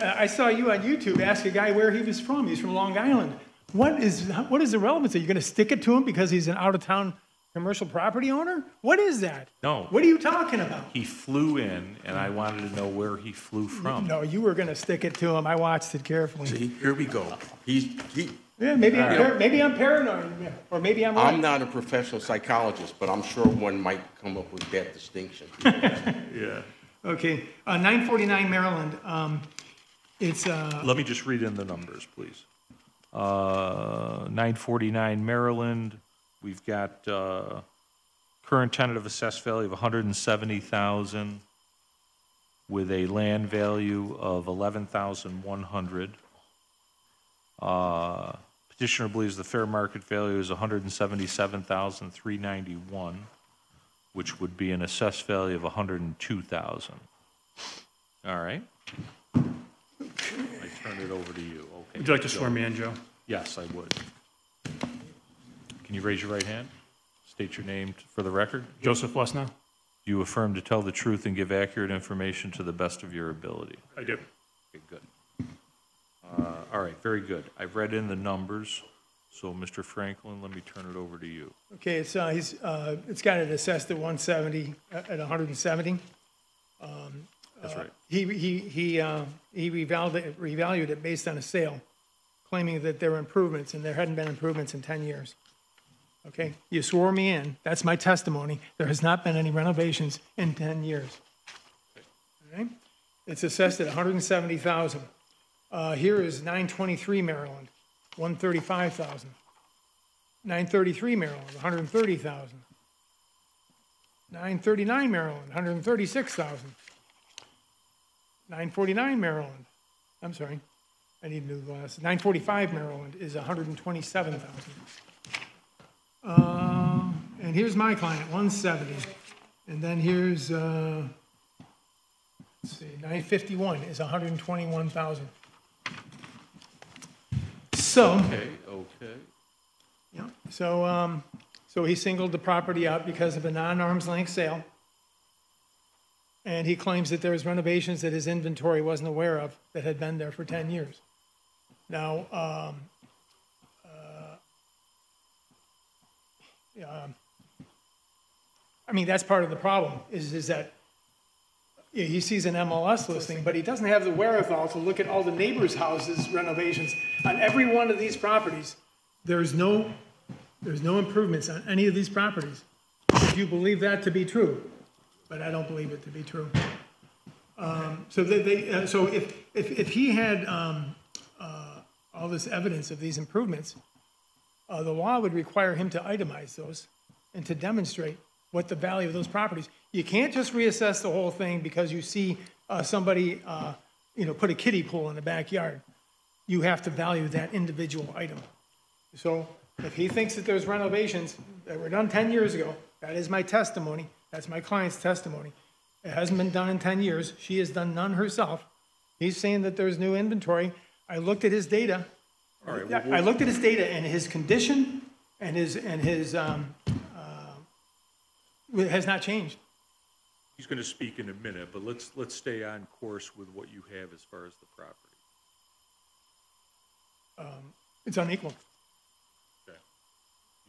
I saw you on YouTube ask a guy where he was from. He's from Long Island. What is the relevance? Are you going to stick it to him because he's an out-of-town commercial property owner? What is that? No. What are you talking about? He flew in, and I wanted to know where he flew from. No, you were gonna stick it to him. I watched it carefully. See, here we go. Yeah, maybe I'm paranoid, or maybe I'm I'm right. not a professional psychologist, but I'm sure one might come up with that distinction. Yeah. Okay, 949 Maryland, it's, Let me just read in the numbers, please. 949 Maryland, we've got current tentative assessed value of 170,000 with a land value of 11,100. Petitioner believes the fair market value is 177,391, which would be an assessed value of 102,000. All right. I turn it over to you. Okay. Would you like to swear me in, Joe? Yes, I would. Can you raise your right hand? State your name for the record. Joseph Lesnow? Do you affirm to tell the truth and give accurate information to the best of your ability? I do. Okay, good. All right, very good. I've read in the numbers, so Mr. Franklin, let me turn it over to you. okay, it's got it assessed at 170, at 170. That's right. He revalued it based on a sale, claiming that there were improvements, and there hadn't been improvements in 10 years. Okay, you swore me in, that's my testimony, there has not been any renovations in 10 years. All right, it's assessed at 170,000. Here is 923 Maryland, 135,000. 933 Maryland, 130,000. 939 Maryland, 136,000. 949 Maryland, I'm sorry, I need new glasses. 945 Maryland is 127,000. And here's my client, 170. And then here's, let's see, 951 is 121,000. So, Okay. yeah, so he singled the property out because of a non-arm's length sale. And he claims that there's renovations that his inventory wasn't aware of that had been there for 10 years. Now, I mean, that's part of the problem, is that he sees an MLS listing, but he doesn't have the wherewithal to look at all the neighbors' houses renovations. On every one of these properties, there's no improvements on any of these properties. If you believe that to be true, but I don't believe it to be true. So if he had all this evidence of these improvements, the law would require him to itemize those and to demonstrate what the value of those properties. You can't just reassess the whole thing because you see somebody, put a kiddie pool in the backyard. You have to value that individual item. So if he thinks that there's renovations that were done 10 years ago, that is my testimony, that's my client's testimony. It hasn't been done in 10 years. She has done none herself. He's saying that there's new inventory. I looked at his data. All right. I looked at his data and his condition and his has not changed. He's going to speak in a minute, but let's stay on course with what you have as far as the property. It's unequal. Okay.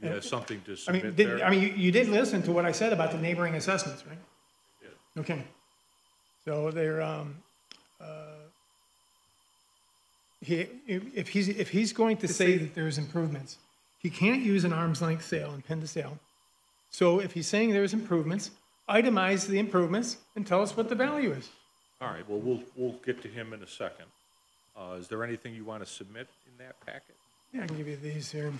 You have something to I submit mean, there? you did listen to what I said about the neighboring assessments, right? Yeah. Okay. So they're, if he's going to say that there's improvements, he can't use an arm's length sale and pin the sale. So if he's saying there's improvements, itemize the improvements and tell us what the value is. All right, well, we'll get to him in a second. Is there anything you want to submit in that packet? Yeah, I can give you these here.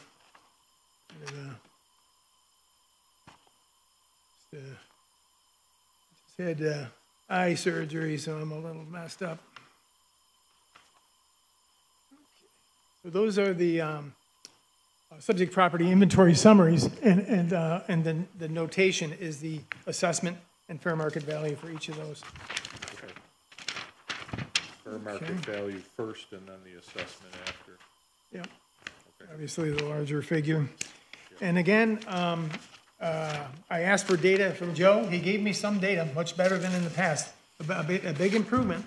Just had eye surgery, so I'm a little messed up. So those are the subject property inventory summaries, and then the notation is the assessment and fair market value for each of those. Okay. Fair market value first and then the assessment after. Yeah, Okay. obviously the larger figure. And again, I asked for data from Joe. He gave me some data, much better than in the past. A big improvement.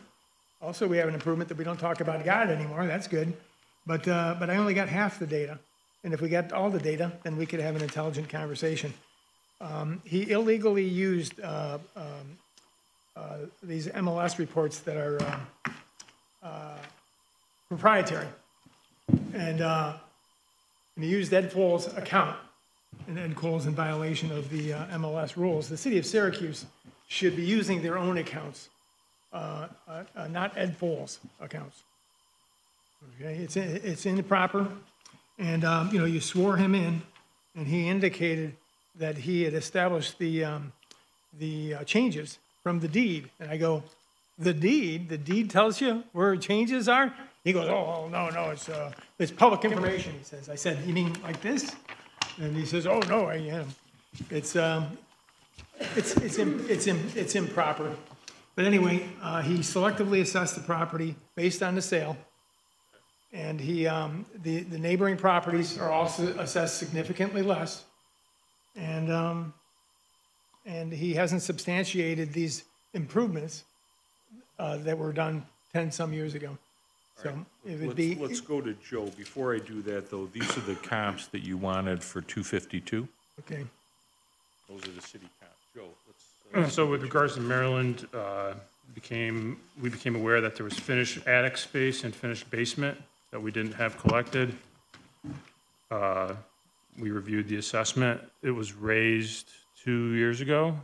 Also, we have an improvement that we don't talk about God anymore. That's good. But I only got half the data. And if we got all the data, then we could have an intelligent conversation. He illegally used these MLS reports that are proprietary. And he used Ed Cole's account, and Ed Cole's in violation of the MLS rules. The city of Syracuse should be using their own accounts, not Ed Cole's accounts. Okay, it's improper, and you swore him in, and he indicated that he had established the changes from the deed. And I go, the deed? The deed tells you where changes are? He goes, oh, no, it's public information, he says. I said, you mean like this? And he says, oh, no, it's improper. But anyway, he selectively assessed the property based on the sale. And the neighboring properties are also assessed significantly less. And he hasn't substantiated these improvements that were done 10-some years ago. So it would be. Let's go to Joe. Before I do that, though, these are the comps that you wanted for 252? Okay. Those are the city comps. Joe, let's. So with regards to Maryland, we became aware that there was finished attic space and finished basement that we didn't have collected. We reviewed the assessment. It was raised 2 years ago.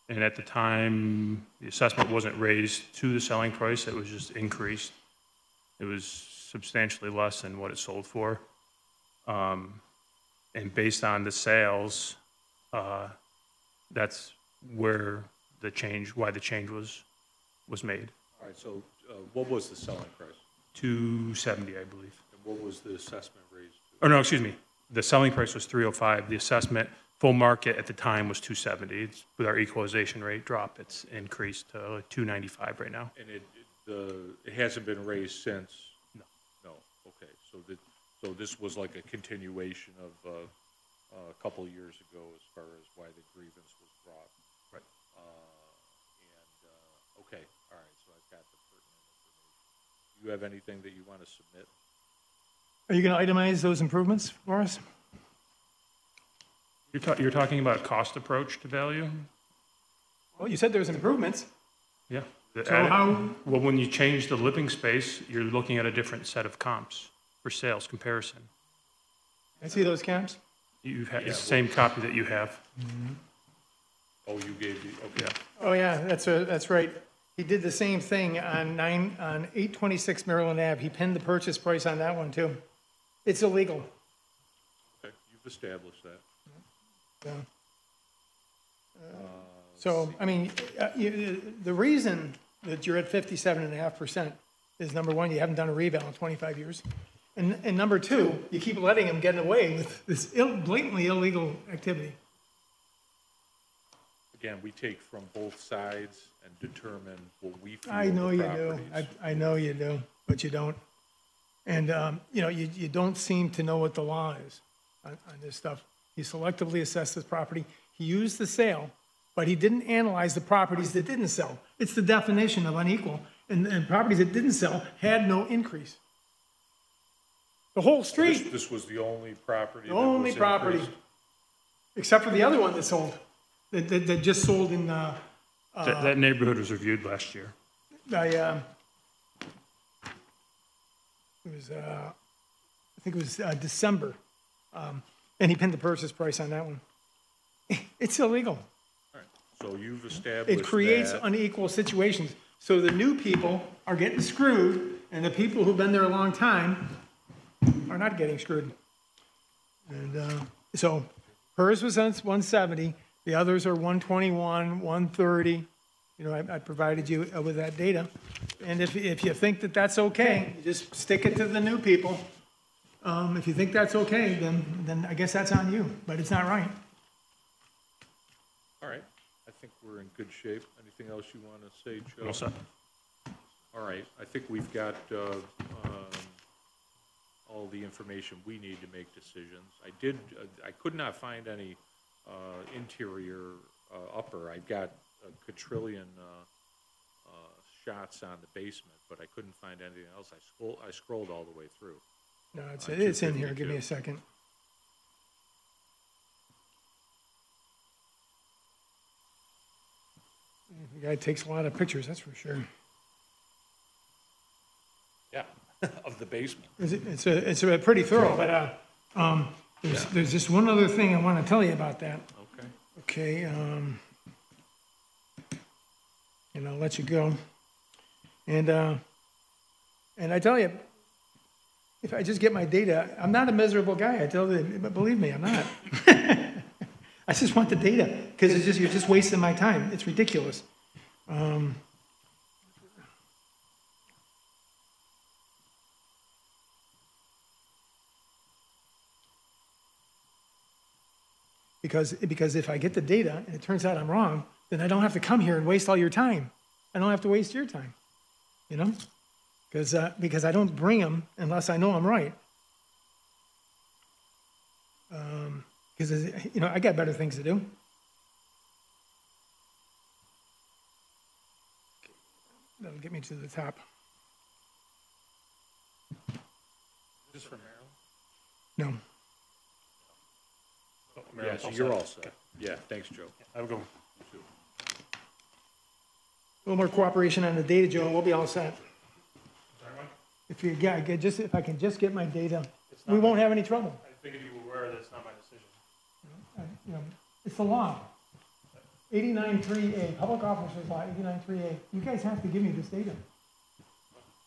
And at the time, the assessment wasn't raised to the selling price, it was just increased. It was substantially less than what it sold for. And based on the sales, that's where why the change was made. All right, so what was the selling price? 270, I believe. And what was the assessment raised to? Oh, no, excuse me. The selling price was 305. The assessment, full market at the time was 270. With our equalization rate drop, it's increased to 295 right now. And it hasn't been raised since? No. No, okay. So this was like a continuation of a couple years ago as far as why the grievance was brought? Right. Okay, all right, so I've got the pertinent information. Do you have anything that you want to submit? Are you going to itemize those improvements for us? You're talking about cost approach to value? Well, you said there's improvements. Yeah. Well, when you change the living space, you're looking at a different set of comps for sales comparison. I see those camps. You've had, it's the same copy that you have. Oh, you gave the, okay. Oh, yeah, that's right. He did the same thing on 826 Maryland Ave. He pinned the purchase price on that one, too. It's illegal. Okay, you've established that. Yeah. So, I mean, the reason that you're at 57.5% is, number one, you haven't done a reval in 25 years. And number two, you keep letting them get away with this blatantly illegal activity. Again, we take from both sides and determine what we feel I know the you do. properties. I know you do, but you don't. And, you don't seem to know what the law is on this stuff. He selectively assessed this property. He used the sale, but he didn't analyze the properties that didn't sell. It's the definition of unequal. And properties that didn't sell had no increase. The whole street, This was the only property the that only was property, increased? except for the other one that sold, that just sold in, That neighborhood was reviewed last year. I think it was December. And he pinned the purchase price on that one. It's illegal. All right, so you've established It creates that. unequal situations. So the new people are getting screwed, and the people who've been there a long time are not getting screwed. And so hers was 170, the others are 121, 130. I provided you with that data. And if you think that that's okay, you just stick it to the new people. If you think that's okay, then I guess that's on you, but it's not right. All right, I think we're in good shape. Anything else you want to say, Joe? All set. All right, I think we've got all the information we need to make decisions. I could not find any interior upper. I got a quadrillion shots on the basement, but I couldn't find anything else. I scrolled all the way through. No, it's in here. Give me a second. The guy takes a lot of pictures, that's for sure. Yeah, of the basement. It's a pretty thorough, but there's just one other thing I want to tell you about that. Okay. Okay, and I'll let you go. And I tell you, if I just get my data, I'm not a miserable guy. I tell you, but believe me, I'm not. I just want the data because you're just wasting my time. It's ridiculous. Because if I get the data and it turns out I'm wrong, then I don't have to come here and waste all your time. I don't have to waste your time, you know? Because I don't bring them unless I know I'm right. Because, you know, I got better things to do. That'll get me to the top. Is this for Maryland? No. Yeah, so you're all set. Yeah, thanks, Joe. Have a good one. A little more cooperation on the data, Joe, and we'll be all set. If I can just get my data, we won't have any trouble. I figured you were aware that it's not my decision. You know, it's the law. 89.3A, Public Officers Law, 89.3A. You guys have to give me this data.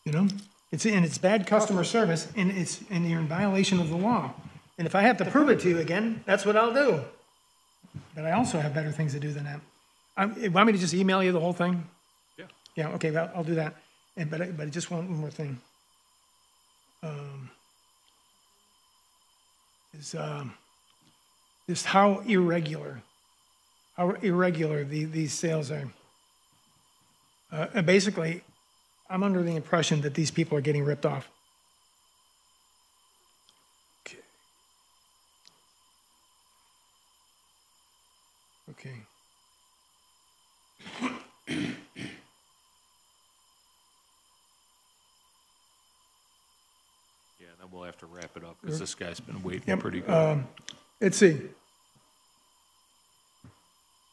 You know, it's bad customer service, and you're in violation of the law. And if I have to prove it to you again, that's what I'll do. But I also have better things to do than that. Want me to just email you the whole thing? Yeah. Yeah. Okay. Well, I'll do that. But I just want one more thing. Is how irregular these sales are. And basically, I'm under the impression that these people are getting ripped off. Okay. Yeah, then we'll have to wrap it up because this guy's been waiting Yep. pretty good. Let's see.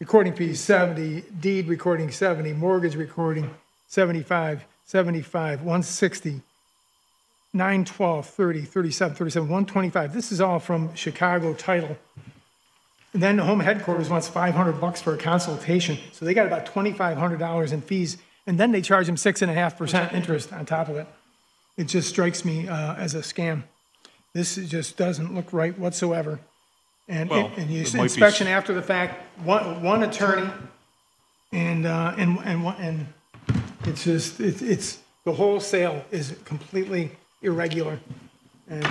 Recording fees 70, deed recording 70, mortgage recording 75, 160, 912, 30, 37, 37, 125. This is all from Chicago Title. And then the home headquarters wants $500 for a consultation. So they got about $2,500 in fees. And then they charge them 6.5% interest on top of it. It just strikes me as a scam. This just doesn't look right whatsoever. And, Well, and you it might be inspection after the fact, one attorney, and it's just it's the whole sale is completely irregular. And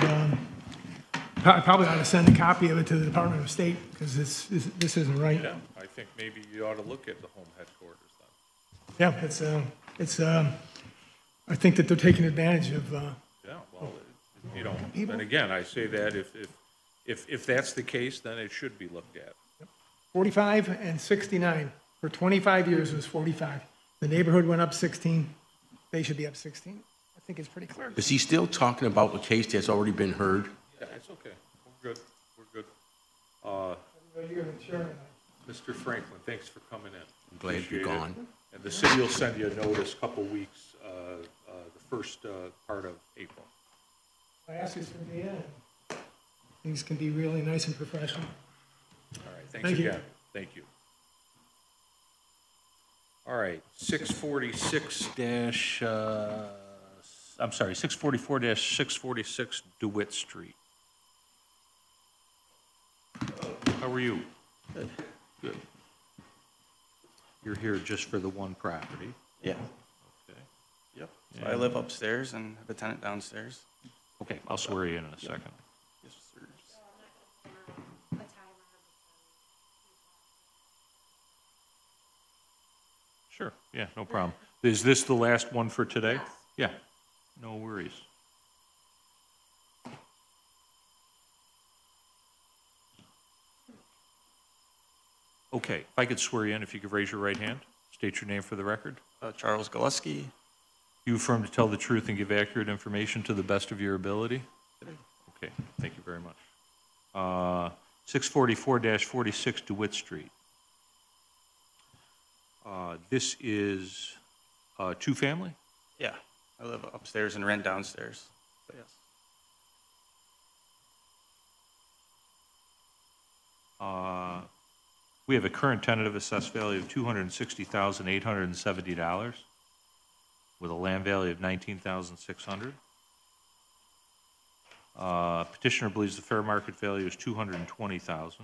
I probably ought to send a copy of it to the Department of State because this isn't right. Yeah, I think maybe you ought to look at the home headquarters then. Yeah, I think that they're taking advantage of. Yeah, well, you know, and again, I say that if that's the case, then it should be looked at. 45 and 69. For 25 years, it was 45. The neighborhood went up 16. They should be up 16. I think it's pretty clear. Is he still talking about a case that's already been heard? Yeah, it's okay. We're good. We're good. Mr. Franklin, thanks for coming in. I'm glad you're Appreciate it. gone. And the city will send you a notice couple weeks, the first part of April. I asked you for data. Things can be really nice and professional. All right, thanks Thank you. again. Thank you. All right, 644-646 DeWitt Street. How are you? Good. Good. You're here just for the one property? Yeah, Okay. yep. So I live upstairs and have a tenant downstairs. Okay, I'll swear you in a second. Yes, sir. A timer. Sure, yeah, no problem. Is this the last one for today? Yes. Yeah, no worries. Okay, if I could swear you in, if you could raise your right hand, state your name for the record. Charles Gillespie. You affirm to tell the truth and give accurate information to the best of your ability? Okay, thank you very much. 644-46 DeWitt Street. This is two-family? Yeah, I live upstairs and rent downstairs, but yes. We have a current tentative assessed value of $260,870 with a land value of $19,600. Petitioner believes the fair market value is $220,000,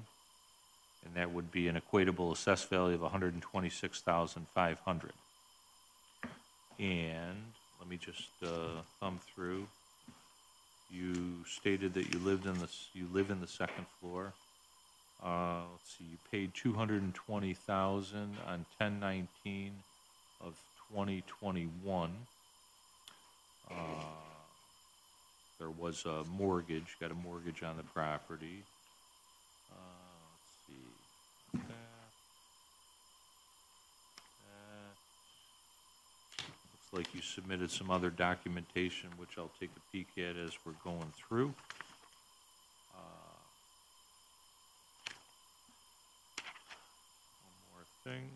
and that would be an equatable assessed value of $126,500. And let me just thumb through. You stated that you live in the second floor. Let's see, you paid $220,000 on 10/19 of 2021. There was a mortgage, got a mortgage on the property. Let's see. Looks like you submitted some other documentation, which I'll take a peek at as we're going through. Thing.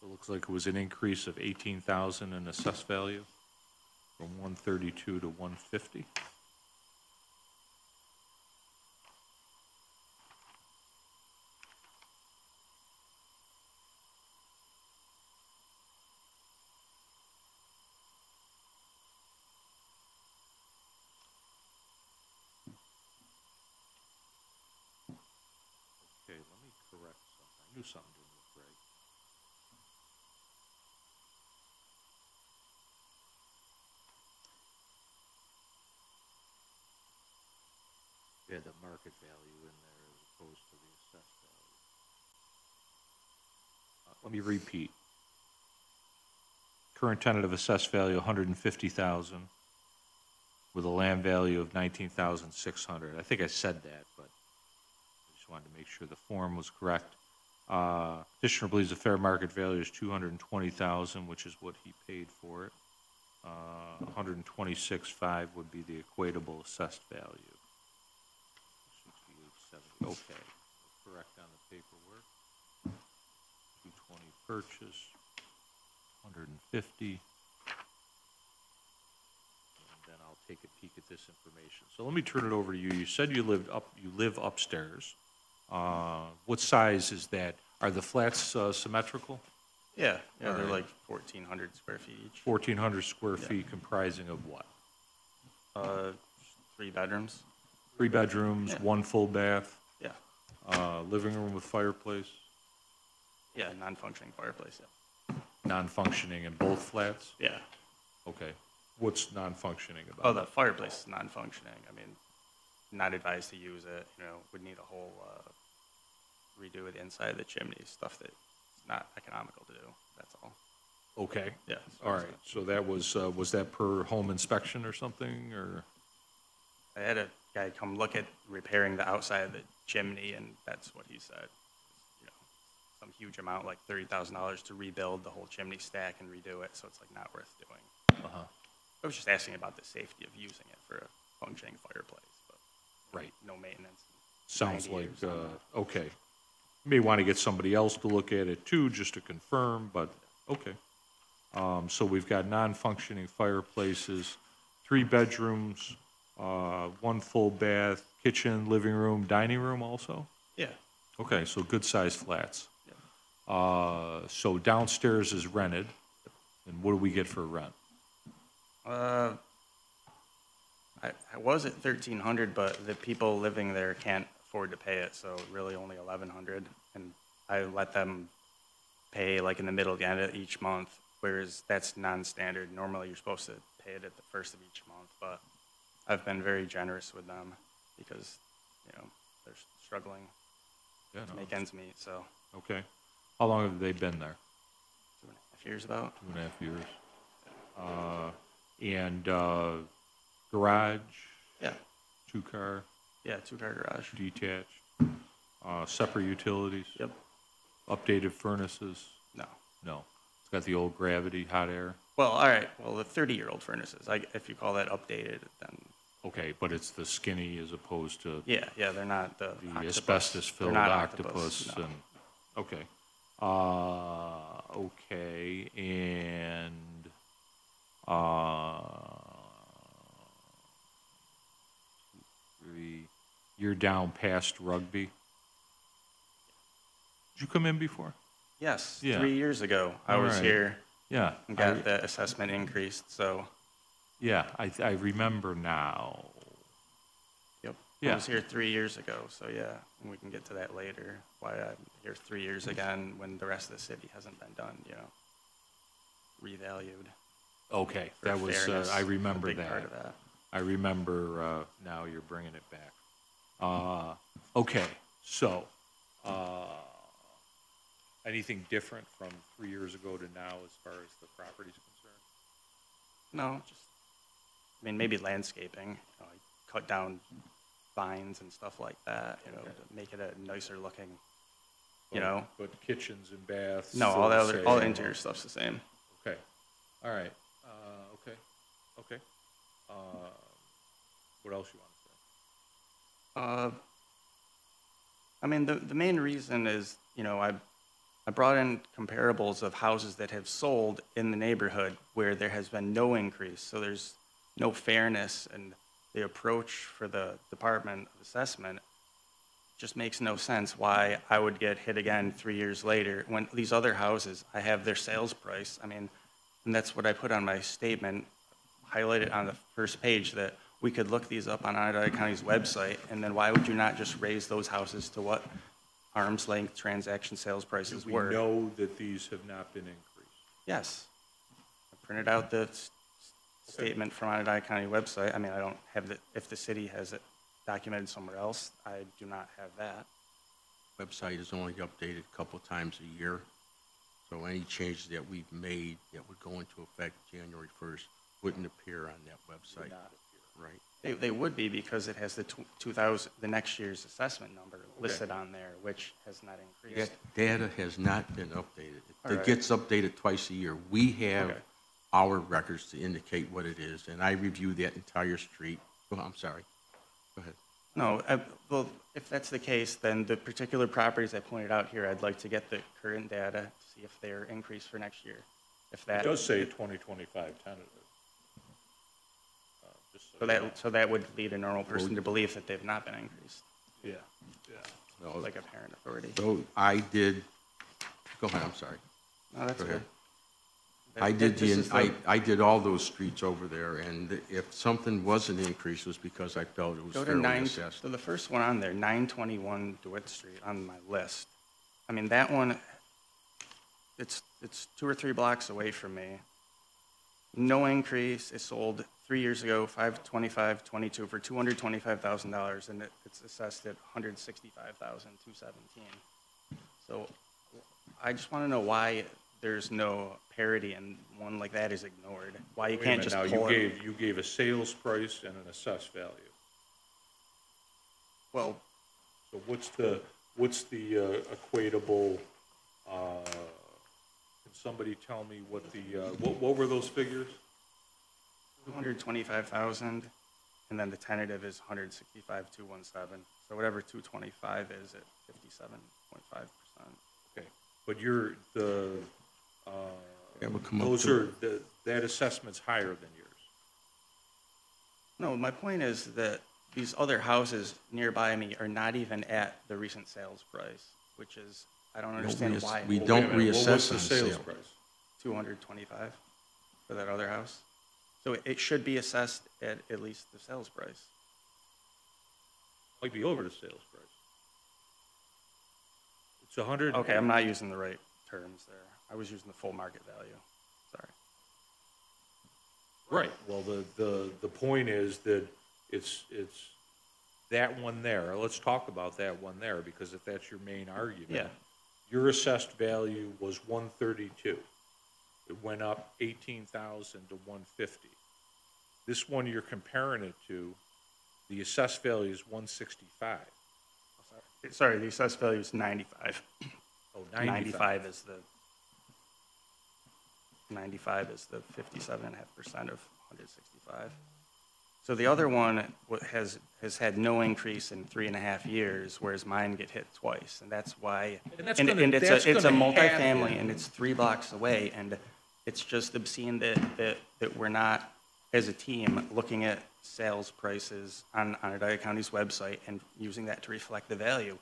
It looks like it was an increase of 18,000 in assessed value from 132 to 150. Okay, let me correct something. I knew something didn't look right. Yeah, the market value in there as opposed to the assessed value. Let me repeat. Current tentative assessed value, 150,000, with a land value of 19,600. I think I said that, but I just wanted to make sure the form was correct. Petitioner believes the fair market value is 220,000, which is what he paid for it. 126.5 would be the equatable assessed value. 68.70. Okay, correct on the paperwork. 220 purchase, 150. And then I'll take a peek at this information. So let me turn it over to you. You said you live upstairs. What size is that? Are the flats symmetrical? Yeah, they're like 1,400 square feet each. 1,400 square feet comprising of what? 3 bedrooms. 3 bedrooms, Yeah. 1 full bath, Yeah, living room with fireplace, yeah, non-functioning fireplace, yeah. non-functioning in both flats? Yeah. Okay. What's non-functioning about Oh, it? the fireplace is non-functioning. I mean, not advised to use it, would need a whole redo of the inside of the chimney, stuff that's not economical to do, that's all. Okay. Yeah. All right. So that was that per home inspection or something, or? I had a guy come look at repairing the outside of the chimney, and that's what he said. Some huge amount, like $30,000 to rebuild the whole chimney stack and redo it, so it's like not worth doing. Uh-huh. I was just asking about the safety of using it for a functioning fireplace, but Right. no maintenance. Sounds 90 like, years on that. okay. May want to get somebody else to look at it too, just to confirm, but, okay. So we've got non-functioning fireplaces, 3 bedrooms, 1 full bath, kitchen, living room, dining room also? Yeah, Okay, so good-sized flats. yeah. So downstairs is rented, and what do we get for rent? I was at 1,300, but the people living there can't afford to pay it, so really only 1,100. And I let them pay like in the middle of the end of each month, whereas that's non-standard. Normally, you're supposed to pay it at the first of each month, but I've been very generous with them because, they're struggling Yeah, to no, make ends meet, so okay. How long have they been there? 2.5 years about. 2.5 years. And garage, Yeah, 2-car, yeah, 2-car garage. detached, separate utilities? Yep. Updated furnaces? No. No. It's got the old gravity, hot air? Well, all right. Well, the 30-year-old furnaces, if you call that updated, then Okay, but it's the skinny as opposed to Yeah, they're not the the octopus. asbestos-filled They're not octopus no. and, okay. Okay, and, you're down past Rugby? Did you come in before? Yes, Yeah. 3 years ago, I All was right. here Yeah. and got the assessment increased, so, Yeah, I remember now. yep. Yeah. I was here 3 years ago, so yeah, and we can get to that later, why I'm here 3 years again when the rest of the city hasn't been done, revalued. Okay, for that was, fairness, I a remember big part that. of that. I remember, now you're bringing it back. Okay, so, anything different from 3 years ago to now as far as the property's concerned? No, just, I mean, maybe landscaping, cut down vines and stuff like that, to make it a nicer looking, But kitchens and baths? No, still all the the other, all the same? interior stuff's the same. Okay, all right, okay. What else you want to say? I mean, the main reason is, I brought in comparables of houses that have sold in the neighborhood where there has been no increase, so there's no fairness, and the approach for the Department of Assessment just makes no sense why I would get hit again 3 years later when these other houses, I have their sales price. I mean, and that's what I put on my statement, highlighted on the first page, that we could look these up on Onondaga County's website, and then why would you not just raise those houses to what arm's length transaction sales prices We were? know that these have not been increased. Yes. I printed out the statement from Onondaga County website. I mean, I don't have if the city has it documented somewhere else, I do not have that. Website is only updated a couple times a year, so any changes that we've made that would go into effect January 1st wouldn't appear on that website. Right. They would be because it has the the next year's assessment number listed on there, which has not increased. That data has not been updated. All It right. gets updated twice a year. We have Okay. our records to indicate what it is, and I review that entire street. Oh, I'm sorry. Go ahead. No, well, if that's the case, then the particular properties I pointed out here, I'd like to get the current data to see if they're increased for next year. If It that, does say 2025 tentative. Just so that would lead a normal person to believe that they've not been increased, Yeah. No, like apparent authority. So I did, go ahead, I'm sorry. No, that's Go ahead. good. I did This is I did all those streets over there, and if something wasn't increased, it was because I felt it was Go to fairly 9, assessed. so the first one on there, 921 DeWitt Street on my list. I mean, that one, it's 2 or 3 blocks away from me. No increase, it sold 3 years ago, 5/25/22 for $225,000, and it's assessed at $165,217. So I just want to know why there's no parity and one like that is ignored. Why you Wait a can't minute, just now, pull it. you gave a sales price and an assessed value. Well, So what's the equatable, can somebody tell me what the, what were those figures? 225,000, and then the tentative is 165,217. So whatever 225 is at 57.5%. Okay, but you're, That would come up those to- are, that assessment's higher than yours. No, my point is that these other houses nearby me are not even at the recent sales price, which is, I don't understand why. we Well, don't wait a minute, reassess what's the on sales sale. price? 225 for that other house. So it should be assessed at least the sales price. Might be over the sales price. It's 100. Okay, I'm not using the right terms there. I was using the full market value. Sorry. Right, well, the point is that it's that one there, let's talk about that one there, because if that's your main argument. Yeah. Your assessed value was 132. It went up 18,000 to 150. This one you're comparing it to, the assessed value is 165. Sorry, the assessed value is 95. Oh, 95. 95 is the 57.5% of 165. So the other one has had no increase in 3.5 years, whereas mine get hit twice, and that's why. And that's And gonna- it's that's a gonna multifamily, happen. and it's 3 blocks away, and it's just obscene that we're not, as a team, looking at sales prices on Onondaga County's website and using that to reflect the value.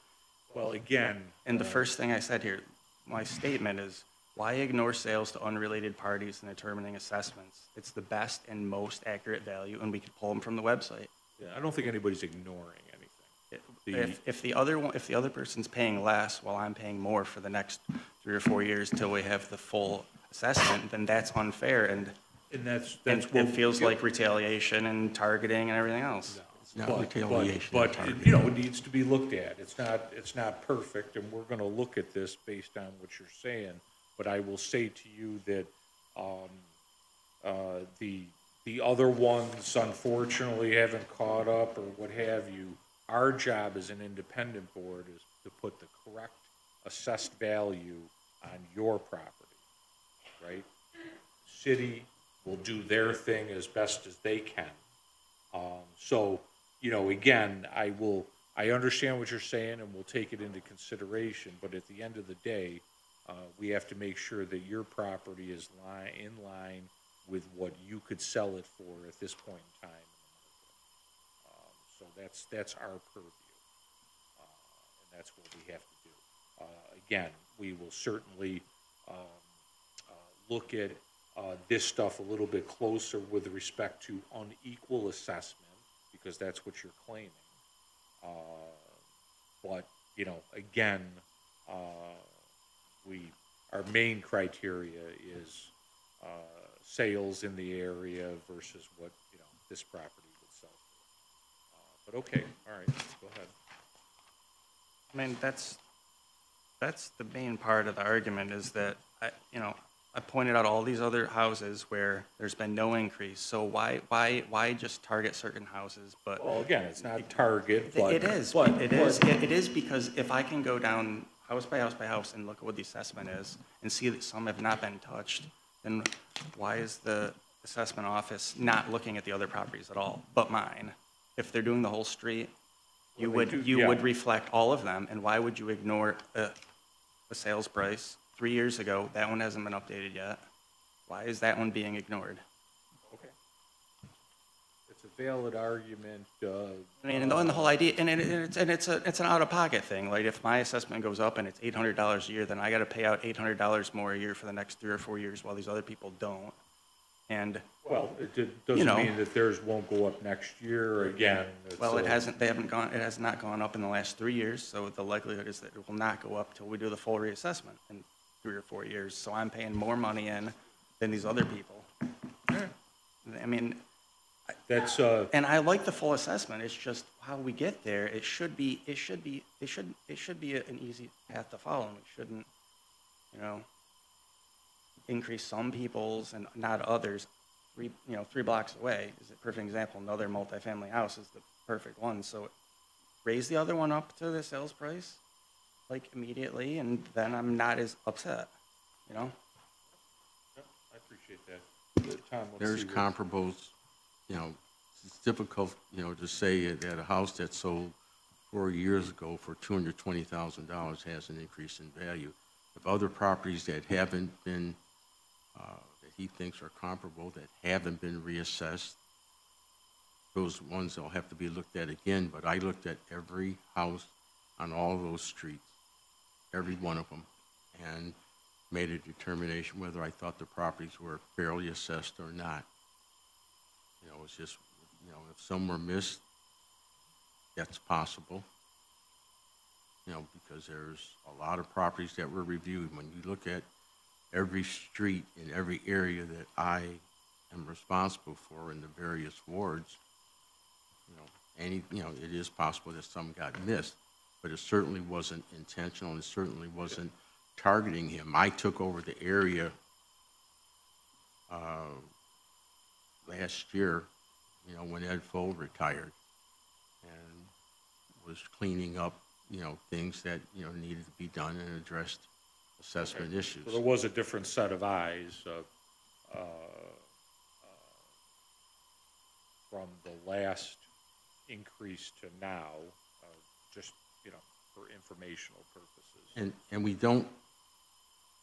Well, again, And the first thing I said here, my statement is, why ignore sales to unrelated parties in determining assessments? It's the best and most accurate value, and we could pull them from the website. yeah, I don't think anybody's ignoring anything. If the other person's paying less while I'm paying more for the next 3 or 4 years until we have the full assessment, then that's unfair, and And that's it feels like retaliation and targeting and everything else. It's not retaliation. But, you know, it needs to be looked at. It's not perfect, and we're gonna look at this based on what you're saying. But I will say to you that, the other ones unfortunately haven't caught up or what have you. Our job as an independent board is to put the correct assessed value on your property, right? City will do their thing as best as they can. So, you know, again, I understand what you're saying and we'll take it into consideration, but at the end of the day, we have to make sure that your property is in line with what you could sell it for at this point in time in the market. So that's our purview, and that's what we have to do. Again, we will certainly look at this stuff a little bit closer with respect to unequal assessment, because that's what you're claiming. But, you know, again, our main criteria is sales in the area versus what, you know, this property would sell for. But okay, all right, go ahead. I mean, that's the main part of the argument is that, I pointed out all these other houses where there's been no increase, so why just target certain houses, but. Well, again, it's not target, but. It is because if I can go down house by house by house and look at what the assessment is and see that some have not been touched, then why is the assessment office not looking at the other properties at all, but mine? If they're doing the whole street, you Well, would, they do, yeah. reflect all of them, and why would you ignore a sales price 3 years ago? That one hasn't been updated yet. Why is that one being ignored? Okay. It's a valid argument. I mean, and the whole idea, and it's an out-of-pocket thing. Like, if my assessment goes up and it's $800 a year, then I got to pay out $800 more a year for the next 3 or 4 years, while these other people don't. And Well, it doesn't mean that theirs won't go up next year again. well, it has not gone up in the last 3 years, so the likelihood is that it will not go up till we do the full reassessment in 3 or 4 years. So I'm paying more money in than these other people. I mean, That's, and I like the full assessment. It's just how we get there. It should be an easy path to follow. And we shouldn't, increase some people's and not others. 3 blocks away is a perfect example. Another multifamily house is the perfect one. So raise the other one up to the sales price, like, immediately, and then I'm not as upset, I appreciate that. Tom, let's There's see what- comparables, it's difficult, to say that a house that sold 4 years ago for $220,000 has an increase in value. If other properties that haven't been, that he thinks are comparable, that haven't been reassessed, those ones will have to be looked at again. But I looked at every house on all those streets, every one of them, and made a determination whether I thought the properties were fairly assessed or not. It's just, if some were missed, that's possible. Because there's a lot of properties that were reviewed. When you look at every street in every area that I am responsible for in the various wards, it is possible that some got missed, but it certainly wasn't intentional, and it certainly wasn't targeting him. I took over the area last year, when Ed Fold retired, and was cleaning up, things that, needed to be done and addressed assessment issues. So there was a different set of eyes. from the last increase to now, just, for informational purposes. And we don't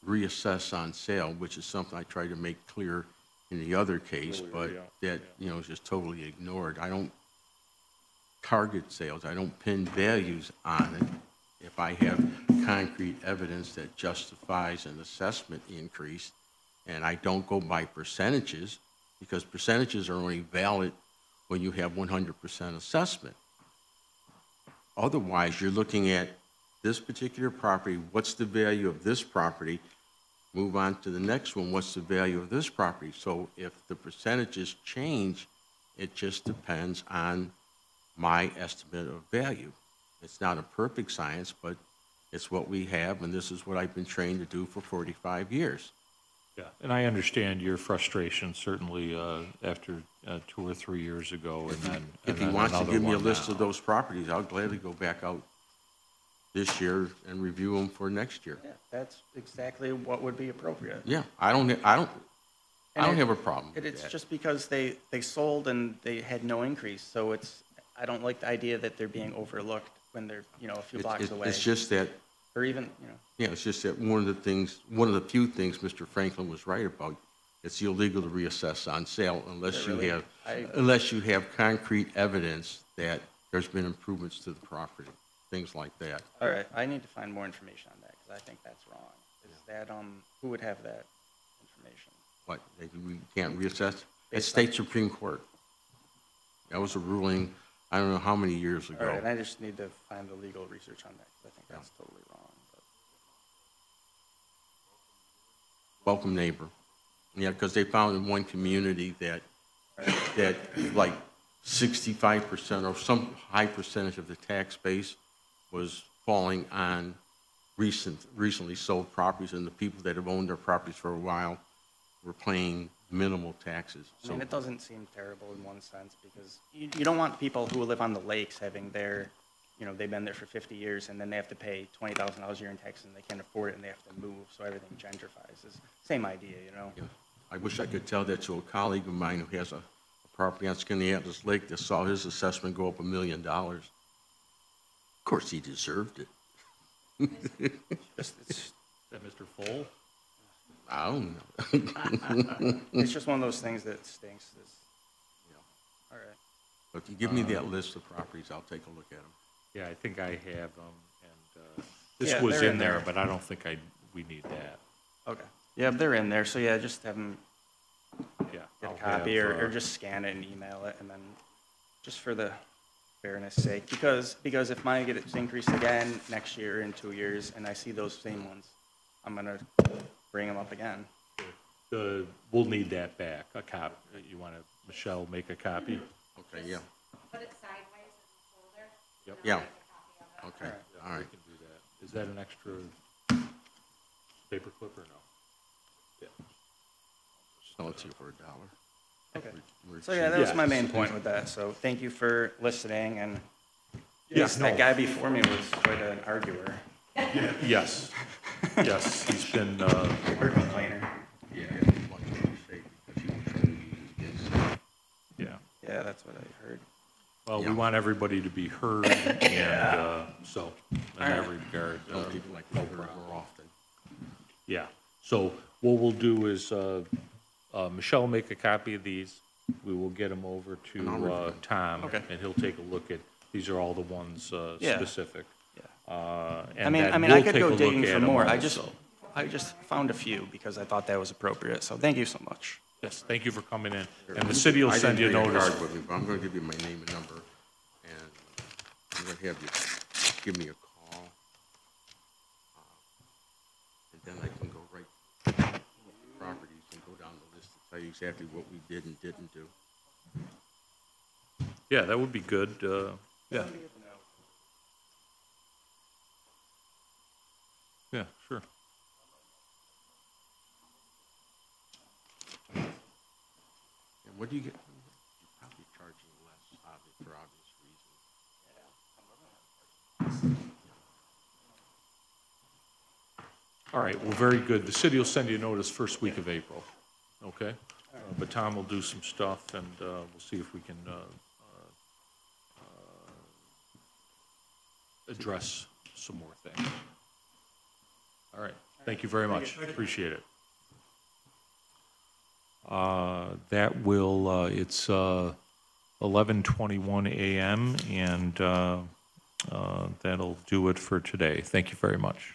reassess on sale, which is something I tried to make clear in the other case, but that, is just totally ignored. I don't target sales. I don't pin values on it. If I have concrete evidence that justifies an assessment increase, and I don't go by percentages, because percentages are only valid when you have 100% assessment. Otherwise, you're looking at this particular property, what's the value of this property? Move on to the next one, what's the value of this property? So if the percentages change, it just depends on my estimate of value. It's not a perfect science, but it's what we have, and this is what I've been trained to do for 45 years. Yeah, and I understand your frustration, certainly after 2 or 3 years ago, and then If he wants to give me a list of those properties, I'll gladly go back out this year and review them for next year. Yeah, that's exactly what would be appropriate. Yeah, I don't have a problem with It's that. just because they sold and they had no increase, so I don't like the idea that they're being overlooked when they're, a few blocks away. It's just that, Or even, yeah, it's just that one of the few things Mr. Franklin was right about, it's illegal to reassess on sale unless you have concrete evidence that there's been improvements to the property, things like that. all right, I need to find more information on that, because I think that's wrong. Is that, who would have that information? What, that we can't reassess? It's Based State Supreme Court. That was a ruling, I don't know how many years ago. All right, and I just need to find the legal research on that, because I think that's totally wrong. Welcome neighbor. Yeah, because they found in one community that like 65% or some high percentage of the tax base was falling on recently sold properties, and the people that have owned their properties for a while were paying minimal taxes. I mean, it doesn't seem terrible in one sense, because you don't want people who live on the lakes having their, they've been there for 50 years, and then they have to pay $20,000 a year in taxes, and they can't afford it, and they have to move, so everything gentrifies. It's same idea, Yeah. I wish I could tell that to a colleague of mine who has a property on Skaneateles Lake that saw his assessment go up $1 million. Of course, he deserved it. Is that Mr. Full? I don't know. It's just one of those things that stinks. All right. But if you give me that list of properties, I'll take a look at them. Yeah, I think I have them, and this Yeah, was they're in in there, there. but I don't think we need that. Okay. Yeah, they're in there, so yeah, just have them Yeah. get a I'll copy, have, or just scan it and email it, and then, just for the fairness sake, because if mine gets increased again next year in 2 years, and I see those same ones, I'm gonna bring them up again. We'll need that back, a copy. You want to, Michelle, make a copy? Okay, yeah. Put it sideways in the folder. Yep. Yeah. Make a copy of it. Okay, all We right. can do that. Is that an extra paper clip or no? Yeah. Sell it to you for $1. Okay. We're So yeah, that was Yeah. my main point with that, so thank you for listening, and Yeah, that no. guy before me was quite an arguer, Yes. Yes, he's been, paper complainer. yeah. Yeah, that's what I heard. Well, we Yeah. want everybody to be heard, and so, in that regard, Tell people like no that more problem. often. Yeah, so what we'll do is, Michelle will make a copy of these. We will get them over And I'll to review them. Tom, Okay. and he'll take a look at, these are all the ones Yeah. specific. I And mean, then I we'll could take a go look digging at for 'em more, I also. just found a few, because I thought that was appropriate, so thank you so much. Yes, thank you for coming in. And the city will I send you a didn't bring notice. card with me, but I'm gonna give you my name and number, and I'm gonna have you give me a call. And then I can go right to the properties and go down the list to tell you exactly what we did and didn't do. Yeah, that would be good, yeah. Yeah, sure. And what do you get? You're probably charging less, for obvious reasons. All right, well, very good. The city will send you a notice first week of April, okay? But Tom will do some stuff, and we'll see if we can address some more things. All right, thank you very much, appreciate it. That will, it's 11:21 a.m., and that'll do it for today. Thank you very much.